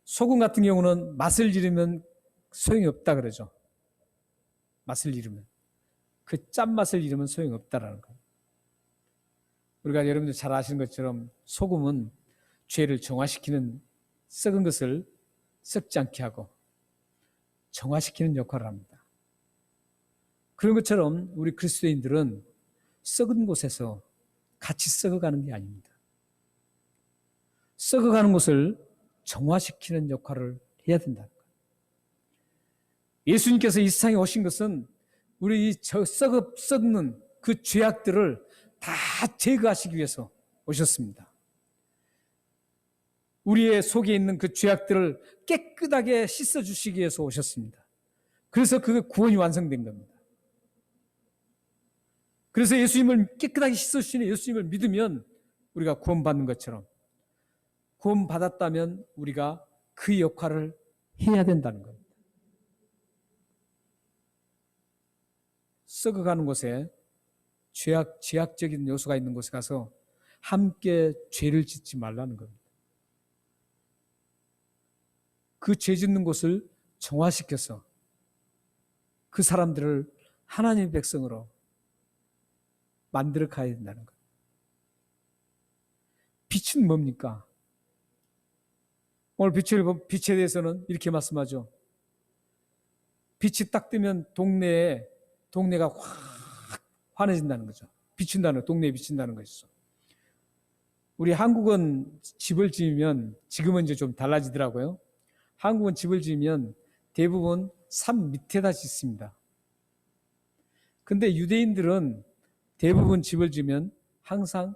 소금 같은 경우는 맛을 잃으면 소용이 없다 그러죠. 맛을 잃으면. 그 짠맛을 잃으면 소용이 없다라는 거예요. 우리가 여러분들 잘 아시는 것처럼 소금은 죄를 정화시키는, 썩은 것을 썩지 않게 하고 정화시키는 역할을 합니다. 그런 것처럼 우리 그리스도인들은 썩은 곳에서 같이 썩어가는 게 아닙니다. 썩어가는 것을 정화시키는 역할을 해야 된다는 거예요. 예수님께서 이 세상에 오신 것은 우리 썩는 그 죄악들을 다 제거하시기 위해서 오셨습니다. 우리의 속에 있는 그 죄악들을 깨끗하게 씻어주시기 위해서 오셨습니다. 그래서 그 구원이 완성된 겁니다. 그래서 예수님을 깨끗하게 씻어주시는 예수님을 믿으면 우리가 구원받는 것처럼, 구원받았다면 우리가 그 역할을 해야 된다는 겁니다. 썩어가는 곳에 죄악적인 요소가 있는 곳에 가서 함께 죄를 짓지 말라는 겁니다. 그 죄 짓는 곳을 정화시켜서 그 사람들을 하나님의 백성으로 만들어 가야 된다는 거예요. 빛은 뭡니까? 오늘 빛에 대해서는 이렇게 말씀하죠. 빛이 딱 뜨면 동네가 확 환해진다는 거죠. 동네에 비친다는 것이죠. 우리 한국은 집을 지으면, 지금은 이제 좀 달라지더라고요. 한국은 집을 지으면 대부분 산 밑에다 짓습니다. 근데 유대인들은 대부분 집을 지으면 항상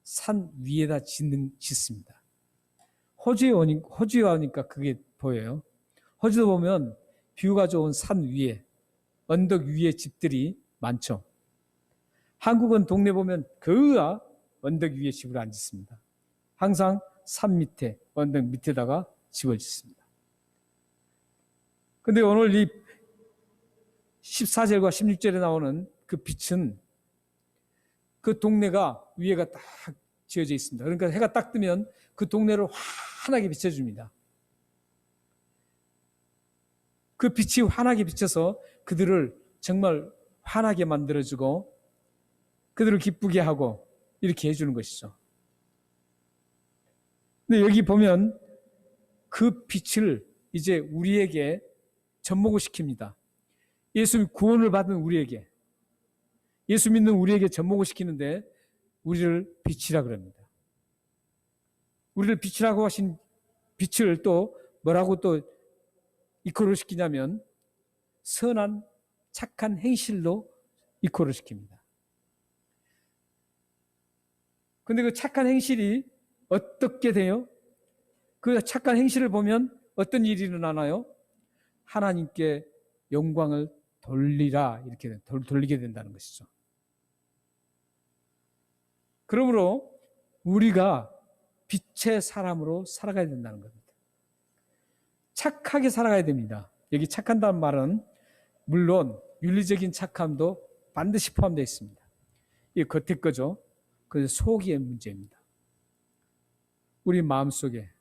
산 위에다 짓습니다. 호주에 오니까 그게 보여요. 호주도 보면 뷰가 좋은 산 위에, 언덕 위에 집들이 많죠. 한국은 동네 보면 그가 언덕 위에 집을 안 짓습니다. 항상 산 밑에, 언덕 밑에다가 집을 짓습니다. 근데 오늘 이 14절과 16절에 나오는 그 빛은 그 동네가 위에가 딱 지어져 있습니다. 그러니까 해가 딱 뜨면 그 동네를 환하게 비춰줍니다. 그 빛이 환하게 비쳐서 그들을 정말 환하게 만들어주고 그들을 기쁘게 하고 이렇게 해주는 것이죠. 근데 여기 보면 그 빛을 이제 우리에게 접목을 시킵니다. 예수 구원을 받은 우리에게, 예수 믿는 우리에게 접목을 시키는데 우리를 빛이라 그럽니다. 우리를 빛이라고 하신 빛을 또 뭐라고 또 이코를 시키냐면 선한 착한 행실로 이코를 시킵니다. 근데 그 착한 행실이 어떻게 돼요? 그 착한 행실을 보면 어떤 일이 일어나나요? 하나님께 영광을 돌리라, 이렇게 돌리게 된다는 것이죠. 그러므로 우리가 빛의 사람으로 살아가야 된다는 겁니다. 착하게 살아가야 됩니다. 여기 착한다는 말은 물론 윤리적인 착함도 반드시 포함되어 있습니다. 이 겉에 거죠. 그 속의 문제입니다. 우리 마음속에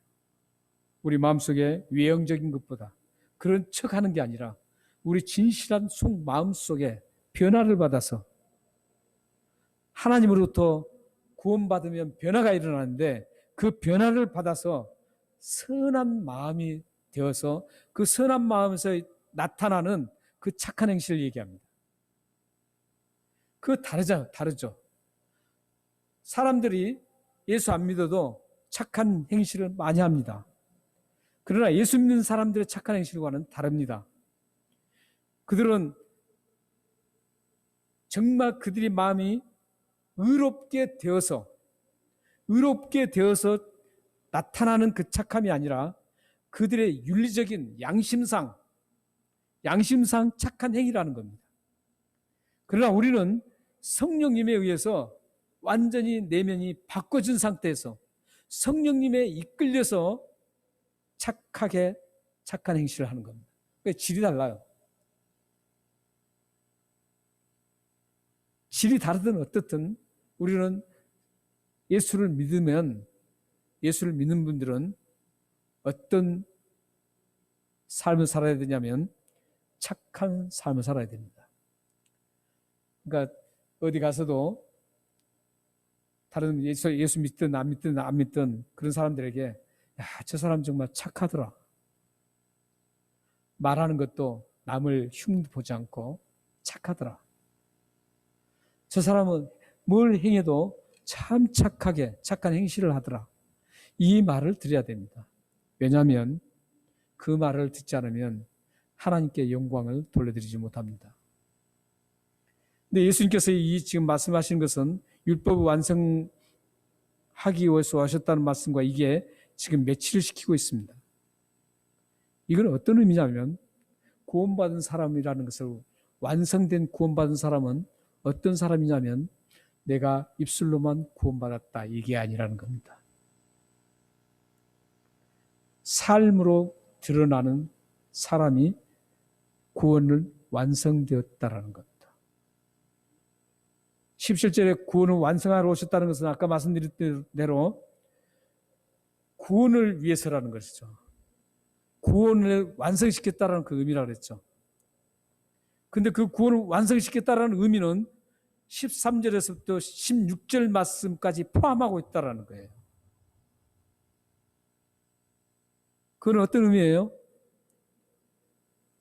외형적인 것보다 그런 척하는 게 아니라 우리 진실한 속 마음속에 변화를 받아서 하나님으로부터 구원받으면 변화가 일어나는데 그 변화를 받아서 선한 마음이 되어서 그 선한 마음에서 나타나는 그 착한 행실을 얘기합니다. 그거 다르죠. 사람들이 예수 안 믿어도 착한 행실을 많이 합니다. 그러나 예수 믿는 사람들의 착한 행실과는 다릅니다. 그들은 정말 그들의 마음이 의롭게 되어서 나타나는 그 착함이 아니라 그들의 윤리적인 양심상 착한 행위라는 겁니다. 그러나 우리는 성령님에 의해서 완전히 내면이 바꿔진 상태에서 성령님에 이끌려서 착한 행실을 하는 겁니다. 그러니까 질이 달라요. 질이 다르든 어떻든 우리는 예수를 믿는 분들은 어떤 삶을 살아야 되냐면 착한 삶을 살아야 됩니다. 그러니까 어디 가서도 다른 예수 믿든 안 믿든 그런 사람들에게 야, 저 사람 정말 착하더라. 말하는 것도 남을 흉도 보지 않고 착하더라. 저 사람은 뭘 행해도 참 착한 행실을 하더라. 이 말을 드려야 됩니다. 왜냐하면 그 말을 듣지 않으면 하나님께 영광을 돌려드리지 못합니다. 근데 예수님께서 이 지금 말씀하시는 것은 율법을 완성하기 위해서 하셨다는 말씀과 이게 지금 매치를 시키고 있습니다. 이건 어떤 의미냐면 구원받은 사람이라는 것을 완성된 구원받은 사람은 어떤 사람이냐면 내가 입술로만 구원받았다 이게 아니라는 겁니다. 삶으로 드러나는 사람이 구원을 완성되었다라는 겁니다. 17절에 구원을 완성하러 오셨다는 것은 아까 말씀드린 대로 구원을 위해서라는 것이죠. 구원을 완성시켰다라는 그 의미라고 그랬죠. 근데 그 구원을 완성시켰다라는 의미는 13절에서부터 16절 말씀까지 포함하고 있다라는 거예요. 그건 어떤 의미예요?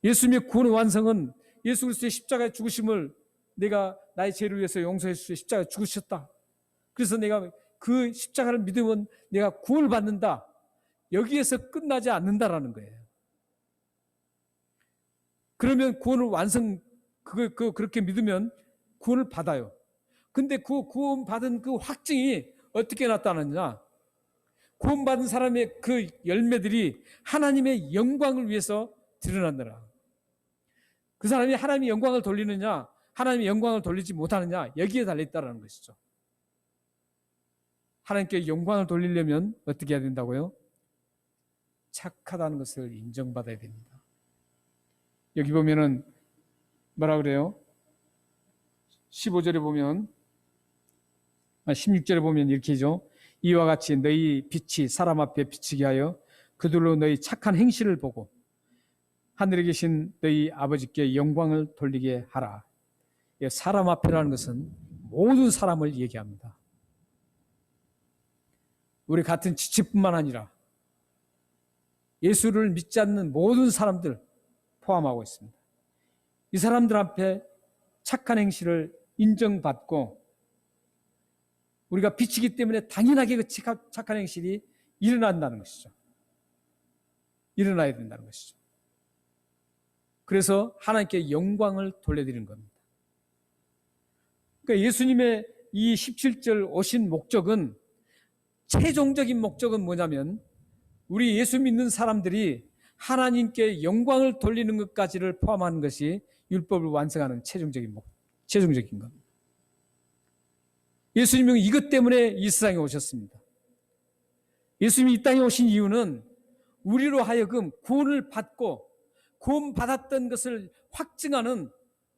예수님의 구원 완성은 예수 그리스도의 십자가의 죽으심을 내가 나의 죄를 위해서 용서해 주시고 십자가에 죽으셨다. 그래서 내가 그 십자가를 믿으면 내가 구원을 받는다. 여기에서 끝나지 않는다라는 거예요. 그러면 구원을 그렇게 믿으면 구원을 받아요. 근데 그 구원 받은 그 확증이 어떻게 나타나느냐? 구원 받은 사람의 그 열매들이 하나님의 영광을 위해서 드러난다라. 그 사람이 하나님의 영광을 돌리느냐, 하나님의 영광을 돌리지 못하느냐, 여기에 달려있다는 것이죠. 하나님께 영광을 돌리려면 어떻게 해야 된다고요? 착하다는 것을 인정받아야 됩니다. 여기 보면은 뭐라 그래요? 15절에 보면 16절에 보면 이렇게죠. 이와 같이 너희 빛이 사람 앞에 비치게 하여 그들로 너희 착한 행실을 보고 하늘에 계신 너희 아버지께 영광을 돌리게 하라. 사람 앞에라는 것은 모든 사람을 얘기합니다. 우리 같은 지체뿐만 아니라 예수를 믿지 않는 모든 사람들 포함하고 있습니다. 이 사람들 앞에 착한 행실을 인정받고 우리가 빛이기 때문에 당연하게 그 착한 행실이 일어난다는 것이죠. 일어나야 된다는 것이죠. 그래서 하나님께 영광을 돌려드리는 겁니다. 그러니까 예수님의 이 17절 오신 목적은 최종적인 목적은 뭐냐면 우리 예수 믿는 사람들이 하나님께 영광을 돌리는 것까지를 포함하는 것이 율법을 완성하는 최종적인 겁니다. 예수님은 이것 때문에 이 세상에 오셨습니다. 예수님이 이 땅에 오신 이유는 우리로 하여금 구원을 받고 구원받았던 것을 확증하는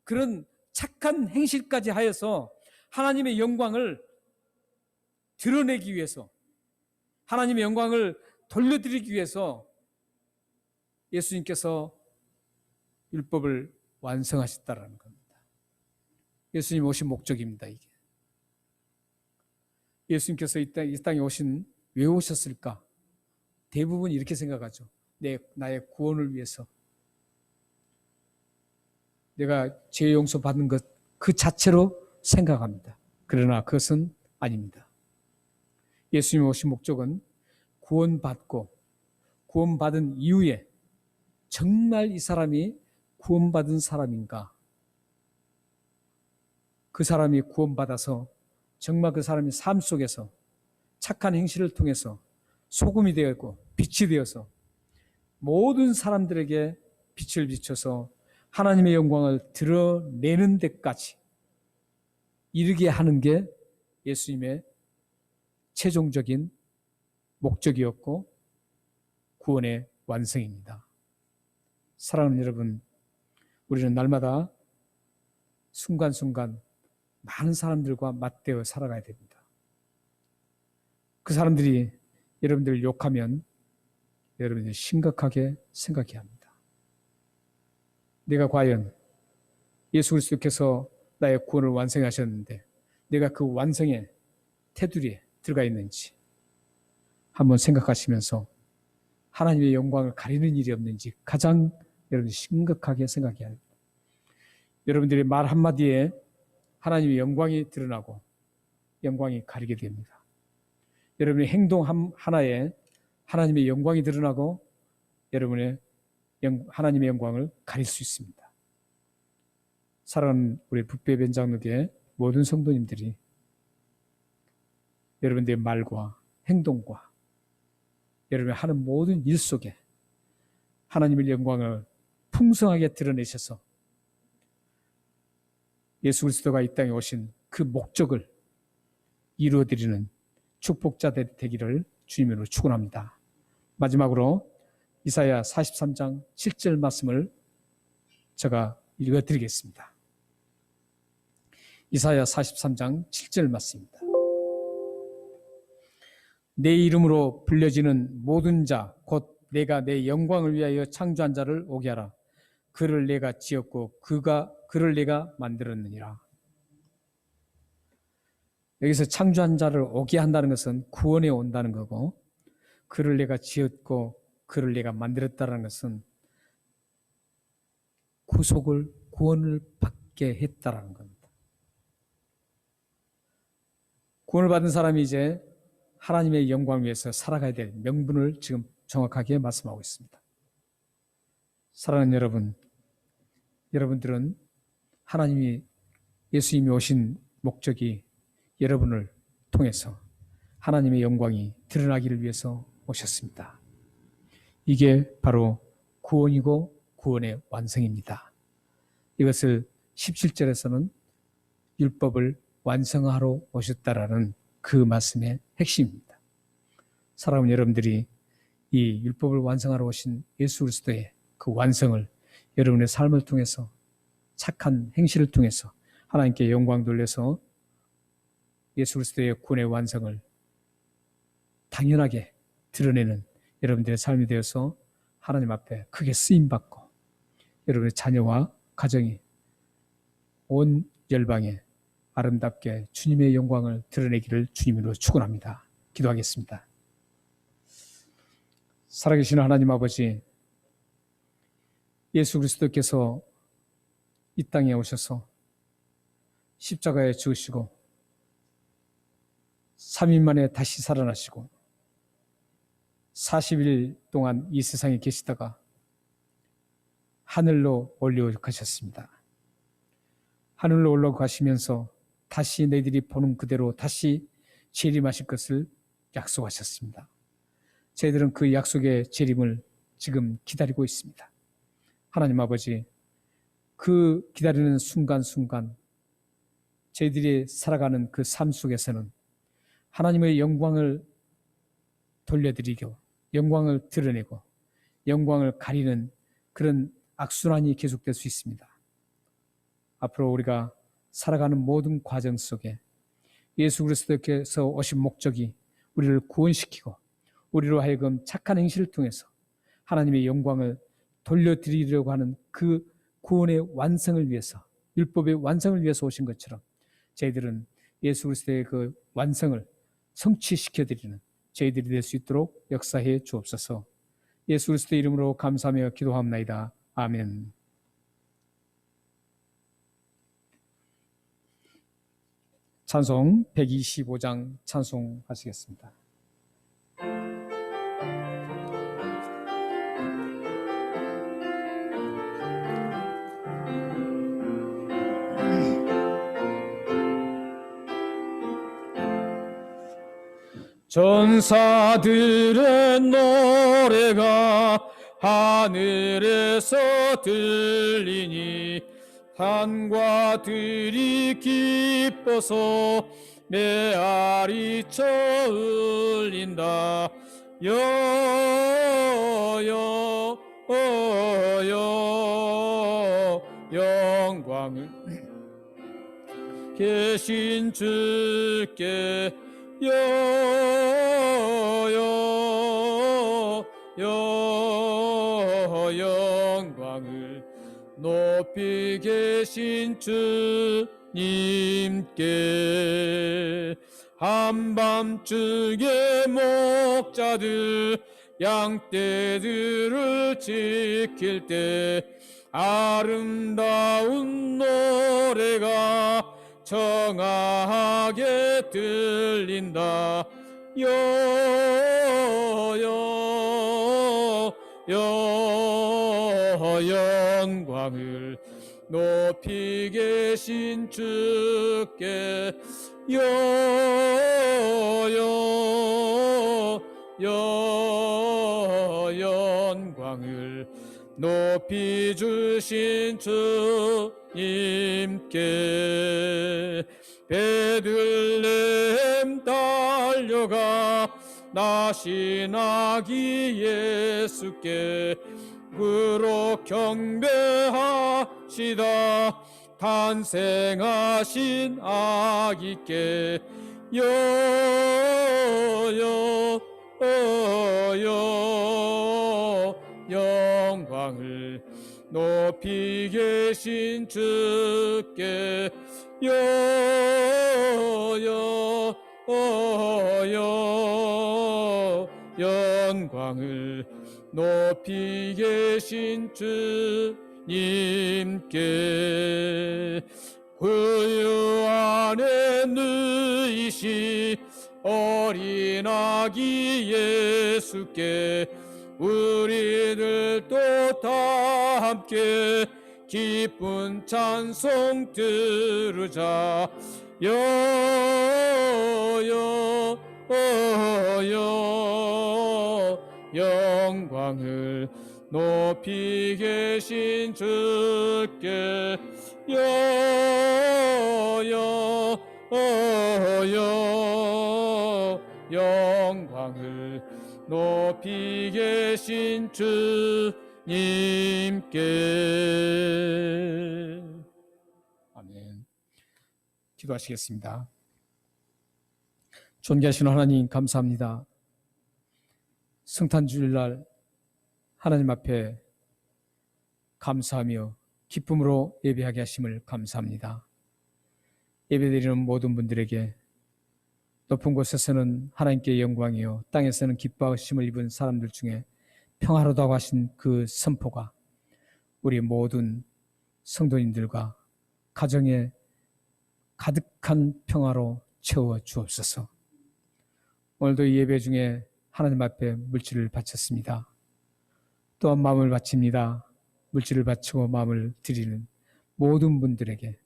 그런 착한 행실까지 하여서 하나님의 영광을 드러내기 위해서, 하나님의 영광을 돌려드리기 위해서 예수님께서 율법을 완성하셨다라는 겁니다. 예수님 오신 목적입니다, 이게. 예수님께서 이 땅에 왜 오셨을까? 대부분 이렇게 생각하죠. 나의 구원을 위해서. 내가 죄 용서 받는 것 그 자체로 생각합니다. 그러나 그것은 아닙니다. 예수님 오신 목적은 구원받고 구원받은 이후에 정말 이 사람이 구원받은 사람인가? 그 사람이 구원받아서 정말 그 사람이 삶 속에서 착한 행실을 통해서 소금이 되었고 빛이 되어서 모든 사람들에게 빛을 비춰서 하나님의 영광을 드러내는 데까지 이르게 하는 게 예수님의 최종적인 목적이었고 구원의 완성입니다. 사랑하는 여러분, 우리는 날마다 순간순간 많은 사람들과 맞대어 살아가야 됩니다. 그 사람들이 여러분들을 욕하면 여러분들이 심각하게 생각해야 합니다. 내가 과연 예수 그리스도께서 나의 구원을 완성하셨는데 내가 그 완성의 테두리에 들어가 있는지 한번 생각하시면서 하나님의 영광을 가리는 일이 없는지 가장 여러분이 심각하게 생각해야 합니다. 여러분들의 말 한마디에 하나님의 영광이 드러나고 영광이 가리게 됩니다. 여러분의 행동 하나에 하나님의 영광이 드러나고 여러분의 하나님의 영광을 가릴 수 있습니다. 사랑하는 우리 북배변 장로교회 모든 성도님들이 여러분들의 말과 행동과 여러분이 하는 모든 일 속에 하나님의 영광을 풍성하게 드러내셔서 예수 그리스도가 이 땅에 오신 그 목적을 이루어드리는 축복자들이 되기를 주님으로 축원합니다. 마지막으로 이사야 43장 7절 말씀을 제가 읽어드리겠습니다. 이사야 43장 7절 말씀입니다. 내 이름으로 불려지는 모든 자, 곧 내가 내 영광을 위하여 창조한 자를 오게 하라. 그를 내가 지었고 그를 내가 만들었느니라. 여기서 창조한 자를 오게 한다는 것은 구원에 온다는 거고, 그를 내가 지었고 그를 내가 만들었다는 것은 구원을 받게 했다는 겁니다. 구원을 받은 사람이 이제 하나님의 영광을 위해서 살아가야 될 명분을 지금 정확하게 말씀하고 있습니다. 사랑하는 여러분, 여러분들은 하나님이 예수님이 오신 목적이 여러분을 통해서 하나님의 영광이 드러나기를 위해서 오셨습니다. 이게 바로 구원이고 구원의 완성입니다. 이것을 17절에서는 율법을 완성하러 오셨다라는 그 말씀의 핵심입니다. 사랑하는 여러분들이 이 율법을 완성하러 오신 예수 그리스도의 그 완성을 여러분의 삶을 통해서 착한 행실을 통해서 하나님께 영광 돌려서 예수 그리스도의 구원의 완성을 당연하게 드러내는 여러분들의 삶이 되어서 하나님 앞에 크게 쓰임받고 여러분의 자녀와 가정이 온 열방에 아름답게 주님의 영광을 드러내기를 주님으로 축원합니다. 기도하겠습니다. 살아계신 하나님 아버지, 예수 그리스도께서 이 땅에 오셔서 십자가에 죽으시고 3일 만에 다시 살아나시고 40일 동안 이 세상에 계시다가 하늘로 올라가셨습니다. 하늘로 올라가시면서 다시 너희들이 보는 그대로 다시 재림하실 것을 약속하셨습니다. 저희들은 그 약속의 재림을 지금 기다리고 있습니다. 하나님 아버지, 그 기다리는 순간순간 저희들이 살아가는 그 삶 속에서는 하나님의 영광을 돌려드리고 영광을 드러내고 영광을 가리는 그런 악순환이 계속될 수 있습니다. 앞으로 우리가 살아가는 모든 과정 속에 예수 그리스도께서 오신 목적이 우리를 구원시키고 우리로 하여금 착한 행실을 통해서 하나님의 영광을 돌려드리려고 하는 그 구원의 완성을 위해서, 율법의 완성을 위해서 오신 것처럼 저희들은 예수 그리스도의 그 완성을 성취시켜드리는 저희들이 될 수 있도록 역사해 주옵소서. 예수 그리스도의 이름으로 감사하며 기도합나이다. 아멘. 찬송 125장 찬송하시겠습니다. 전사들의 노래가 하늘에서 들리니 산과 들이 기뻐서 메아리 쳐 울린다. 영광을 계신 주께 영광을 높이 계신 주님께 한밤중에 목자들 양떼들을 지킬 때 아름다운 노래가 청아하게 들린다. 영광을 높이 계신 주께 영광을 높이 주신 주님께 베들레헴 달려가 나신 아기 예수께 그로 경배하시다. 탄생하신 아기께 영광을 높이 계신 주께 영광을 높이 계신 주님께 구유 안에 누이시 어린 아기 예수께 우리들도 다 함께 기쁜 찬송 들으자. 영광을 높이 계신 주께 영광을 높이 계신 주님께. 아멘. 기도하시겠습니다. 존귀하신 하나님 감사합니다. 성탄주일날 하나님 앞에 감사하며 기쁨으로 예배하게 하심을 감사합니다. 예배드리는 모든 분들에게 높은 곳에서는 하나님께 영광이요 땅에서는 기뻐하심을 입은 사람들 중에 평화로다고 하신 그 선포가 우리 모든 성도님들과 가정에 가득한 평화로 채워 주옵소서. 오늘도 이 예배 중에 하나님 앞에 물질을 바쳤습니다. 또한 마음을 바칩니다. 물질을 바치고 마음을 드리는 모든 분들에게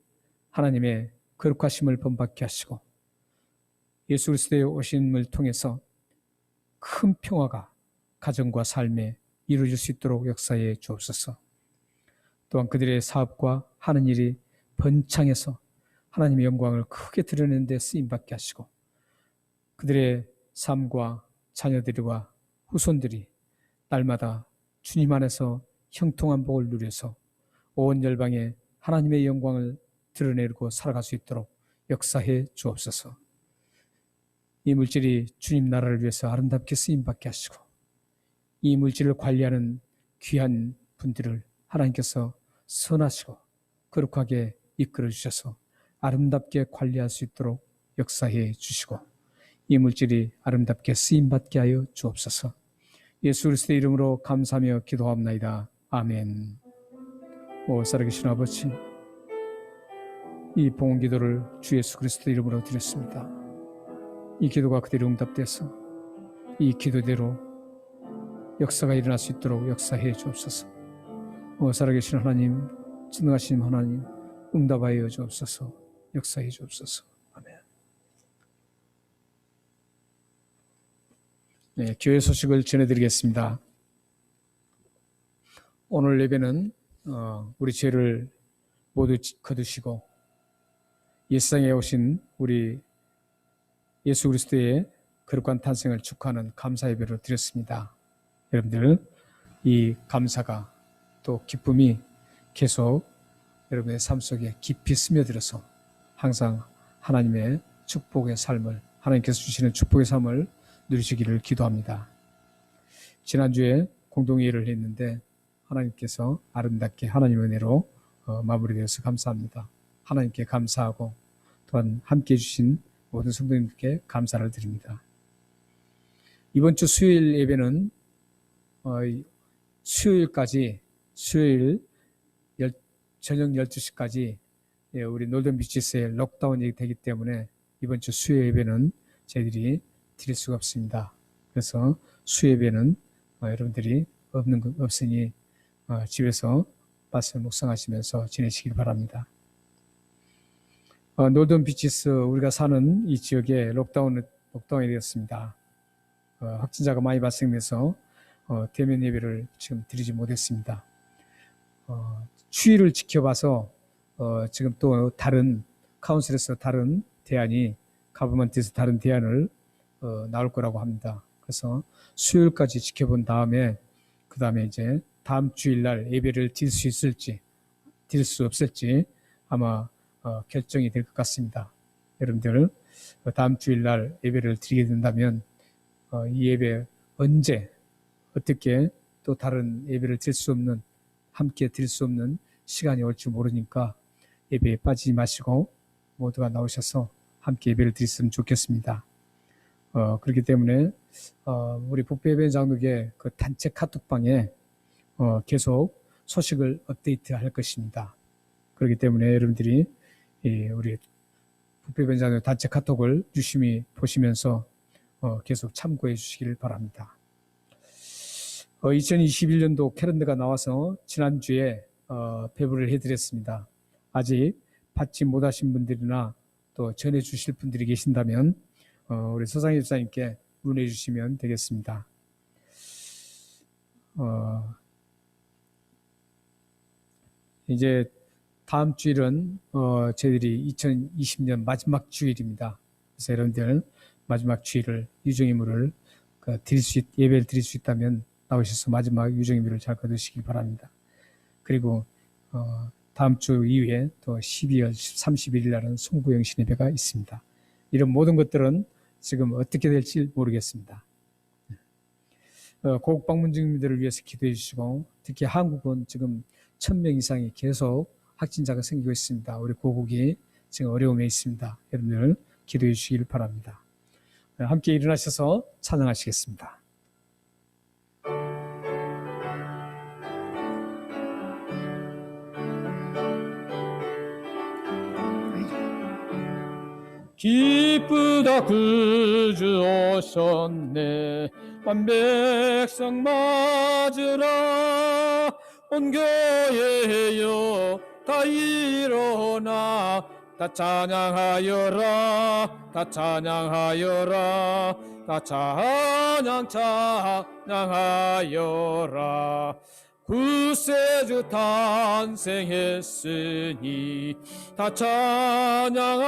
하나님의 거룩하심을 본받게 하시고 예수 그리스도의 오심을 통해서 큰 평화가 가정과 삶에 이루어질 수 있도록 역사해 주옵소서. 또한 그들의 사업과 하는 일이 번창해서 하나님의 영광을 크게 드러내는 데 쓰임받게 하시고 그들의 삶과 자녀들과 후손들이 날마다 주님 안에서 형통한 복을 누려서 온 열방에 하나님의 영광을 드러내고 살아갈 수 있도록 역사해 주옵소서. 이 물질이 주님 나라를 위해서 아름답게 쓰임받게 하시고 이 물질을 관리하는 귀한 분들을 하나님께서 선하시고 거룩하게 이끌어 주셔서 아름답게 관리할 수 있도록 역사해 주시고 이 물질이 아름답게 쓰임받게 하여 주옵소서. 예수 그리스도의 이름으로 감사하며 기도합나이다. 아멘. 오 살아계신 아버지, 이 봉헌 기도를 주 예수 그리스도 이름으로 드렸습니다. 이 기도가 그대로 응답돼서 이 기도대로 역사가 일어날 수 있도록 역사해 주옵소서. 살아계신 하나님, 전능하신 하나님, 응답하여 주옵소서. 역사해 주옵소서. 아멘. 네, 교회 소식을 전해드리겠습니다. 오늘 예배는 우리 죄를 모두 거두시고 예수상에 오신 우리 예수 그리스도의 거룩한 탄생을 축하하는 감사 예배를 드렸습니다. 여러분들 이 감사가 또 기쁨이 계속 여러분의 삶 속에 깊이 스며들어서 항상 하나님의 축복의 삶을, 하나님께서 주시는 축복의 삶을 누리시기를 기도합니다. 지난주에 공동회의를 했는데 하나님께서 아름답게 하나님의 은혜로 마무리되어서 감사합니다. 하나님께 감사하고 또한 함께해 주신 모든 성도님께 감사를 드립니다. 이번 주 수요일 예배는 수요일 저녁 12시까지 우리 놀던비치스의 록다운이 되기 때문에 이번 주 수요 예배는 저희들이 드릴 수가 없습니다. 그래서 수요 예배는 여러분들이 없으니 집에서 말씀 묵상하시면서 지내시길 바랍니다. 놀던비치스 우리가 사는 이 지역에 록다운이 되었습니다. 확진자가 많이 발생돼서 대면 예배를 지금 드리지 못했습니다. 추위를 지켜봐서 지금 또 다른 카운슬에서 다른 대안이 가버먼트에서 다른 대안을 나올 거라고 합니다. 그래서 수요일까지 지켜본 다음에 그 다음에 이제 다음 주일날 예배를 드릴 수 있을지 드릴 수 없을지 아마 결정이 될 것 같습니다. 여러분들 다음 주일날 예배를 드리게 된다면 이 예배 언제 어떻게 또 다른 예배를 드릴 수 없는 함께 드릴 수 없는 시간이 올지 모르니까 예배에 빠지지 마시고 모두가 나오셔서 함께 예배를 드렸으면 좋겠습니다. 그렇기 때문에 우리 북부예배 장로교회 그 단체 카톡방에 계속 소식을 업데이트할 것입니다. 그렇기 때문에 여러분들이 우리 북부예배 장로교회 단체 카톡을 유심히 보시면서 계속 참고해 주시길 바랍니다. 2021년도 캘린더가 나와서 지난주에 배부를 해드렸습니다. 아직 받지 못하신 분들이나 또 전해주실 분들이 계신다면 우리 서상희 집사님께 문의해 주시면 되겠습니다. 이제 다음 주일은 저희들이 2020년 마지막 주일입니다. 그래서 여러분들 마지막 주일을 유정의무를 예배를 드릴 수 있다면 나오셔서 마지막 유정의무를 잘 거두시기 바랍니다. 그리고 다음 주 이후에 또 12월 31일 날은 송구영신 예배가 있습니다. 이런 모든 것들은 지금 어떻게 될지 모르겠습니다. 고국 방문 중민들을 위해서 기도해 주시고 특히 한국은 지금 1000명 이상이 계속 확진자가 생기고 있습니다. 우리 고국이 지금 어려움에 있습니다. 여러분들 기도해 주시길 바랍니다. 함께 일어나셔서 찬양하시겠습니다. 기쁘다 구주 오셨네 만 백성 맞으라 온 교회여 다 일어나 다 찬양하여라 다 찬양하여라 다 찬양하여라 구세주 탄생했으니 다 찬양하여라.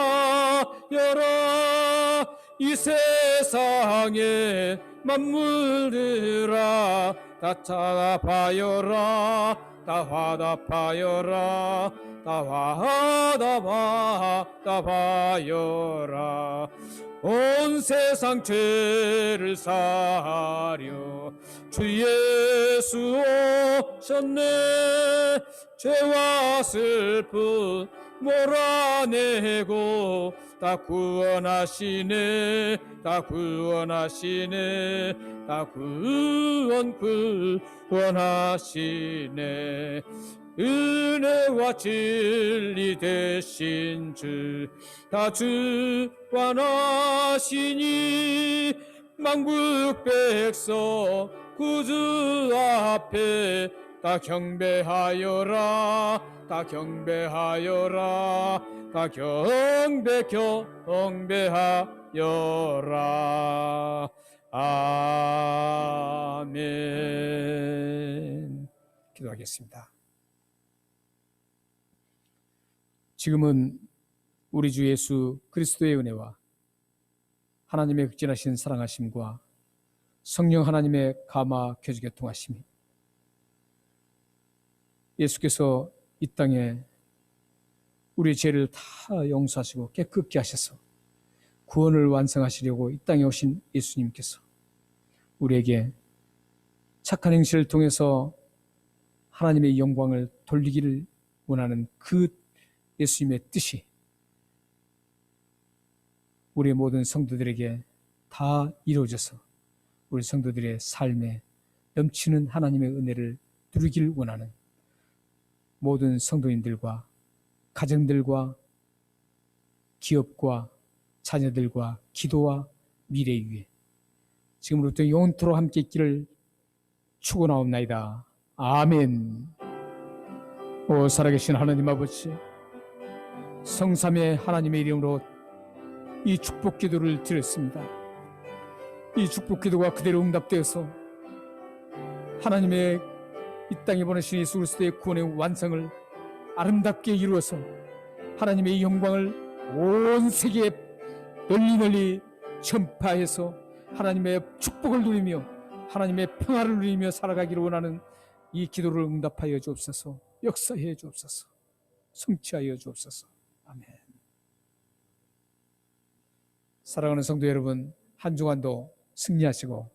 이 세상의 만물들아 다 찬양하여라. 다 화답하여라. 다 화답하여라. 온 세상 죄를 사하려 주 예수 오셨네. 죄와 슬픔 몰아내고 다 구원하시네. 다 구원하시네. 다 구원하시네. 은혜와 진리 되신 주 다 주관하시니 만국 백성 구주 앞에 다 경배하여라. 다 경배하여라. 다 경배하여라. 아멘. 기도하겠습니다. 지금은 우리 주 예수 그리스도의 은혜와 하나님의 극진하신 사랑하심과 성령 하나님의 감화 교주 교통하심이 예수께서 이 땅에 우리의 죄를 다 용서하시고 깨끗게 하셔서 구원을 완성하시려고 이 땅에 오신 예수님께서 우리에게 착한 행실을 통해서 하나님의 영광을 돌리기를 원하는 그 예수님의 뜻이 우리 모든 성도들에게 다 이루어져서 우리 성도들의 삶에 넘치는 하나님의 은혜를 누리길 원하는 모든 성도인들과 가정들과 기업과 자녀들과 기도와 미래 위에 지금부터 영원토록 함께 있기를 축원하옵나이다. 아멘. 오 살아계신 하나님 아버지, 성삼의 하나님의 이름으로 이 축복 기도를 드렸습니다. 이 축복 기도가 그대로 응답되어서 하나님의 이 땅에 보내신 예수 그리스도의 구원의 완성을 아름답게 이루어서 하나님의 영광을 온 세계에 널리 전파해서 하나님의 축복을 누리며 하나님의 평화를 누리며 살아가기를 원하는 이 기도를 응답하여 주옵소서. 역사해 주옵소서. 성취하여 주옵소서. 아멘. 사랑하는 성도 여러분, 한 주간도 승리하시고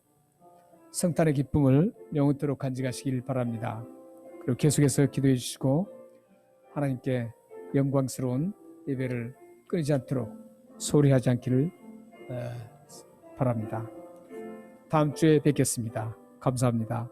성탄의 기쁨을 영원토록 간직하시길 바랍니다. 그리고 계속해서 기도해 주시고 하나님께 영광스러운 예배를 끊이지 않도록 소홀히 하지 않기를 바랍니다. 다음 주에 뵙겠습니다. 감사합니다.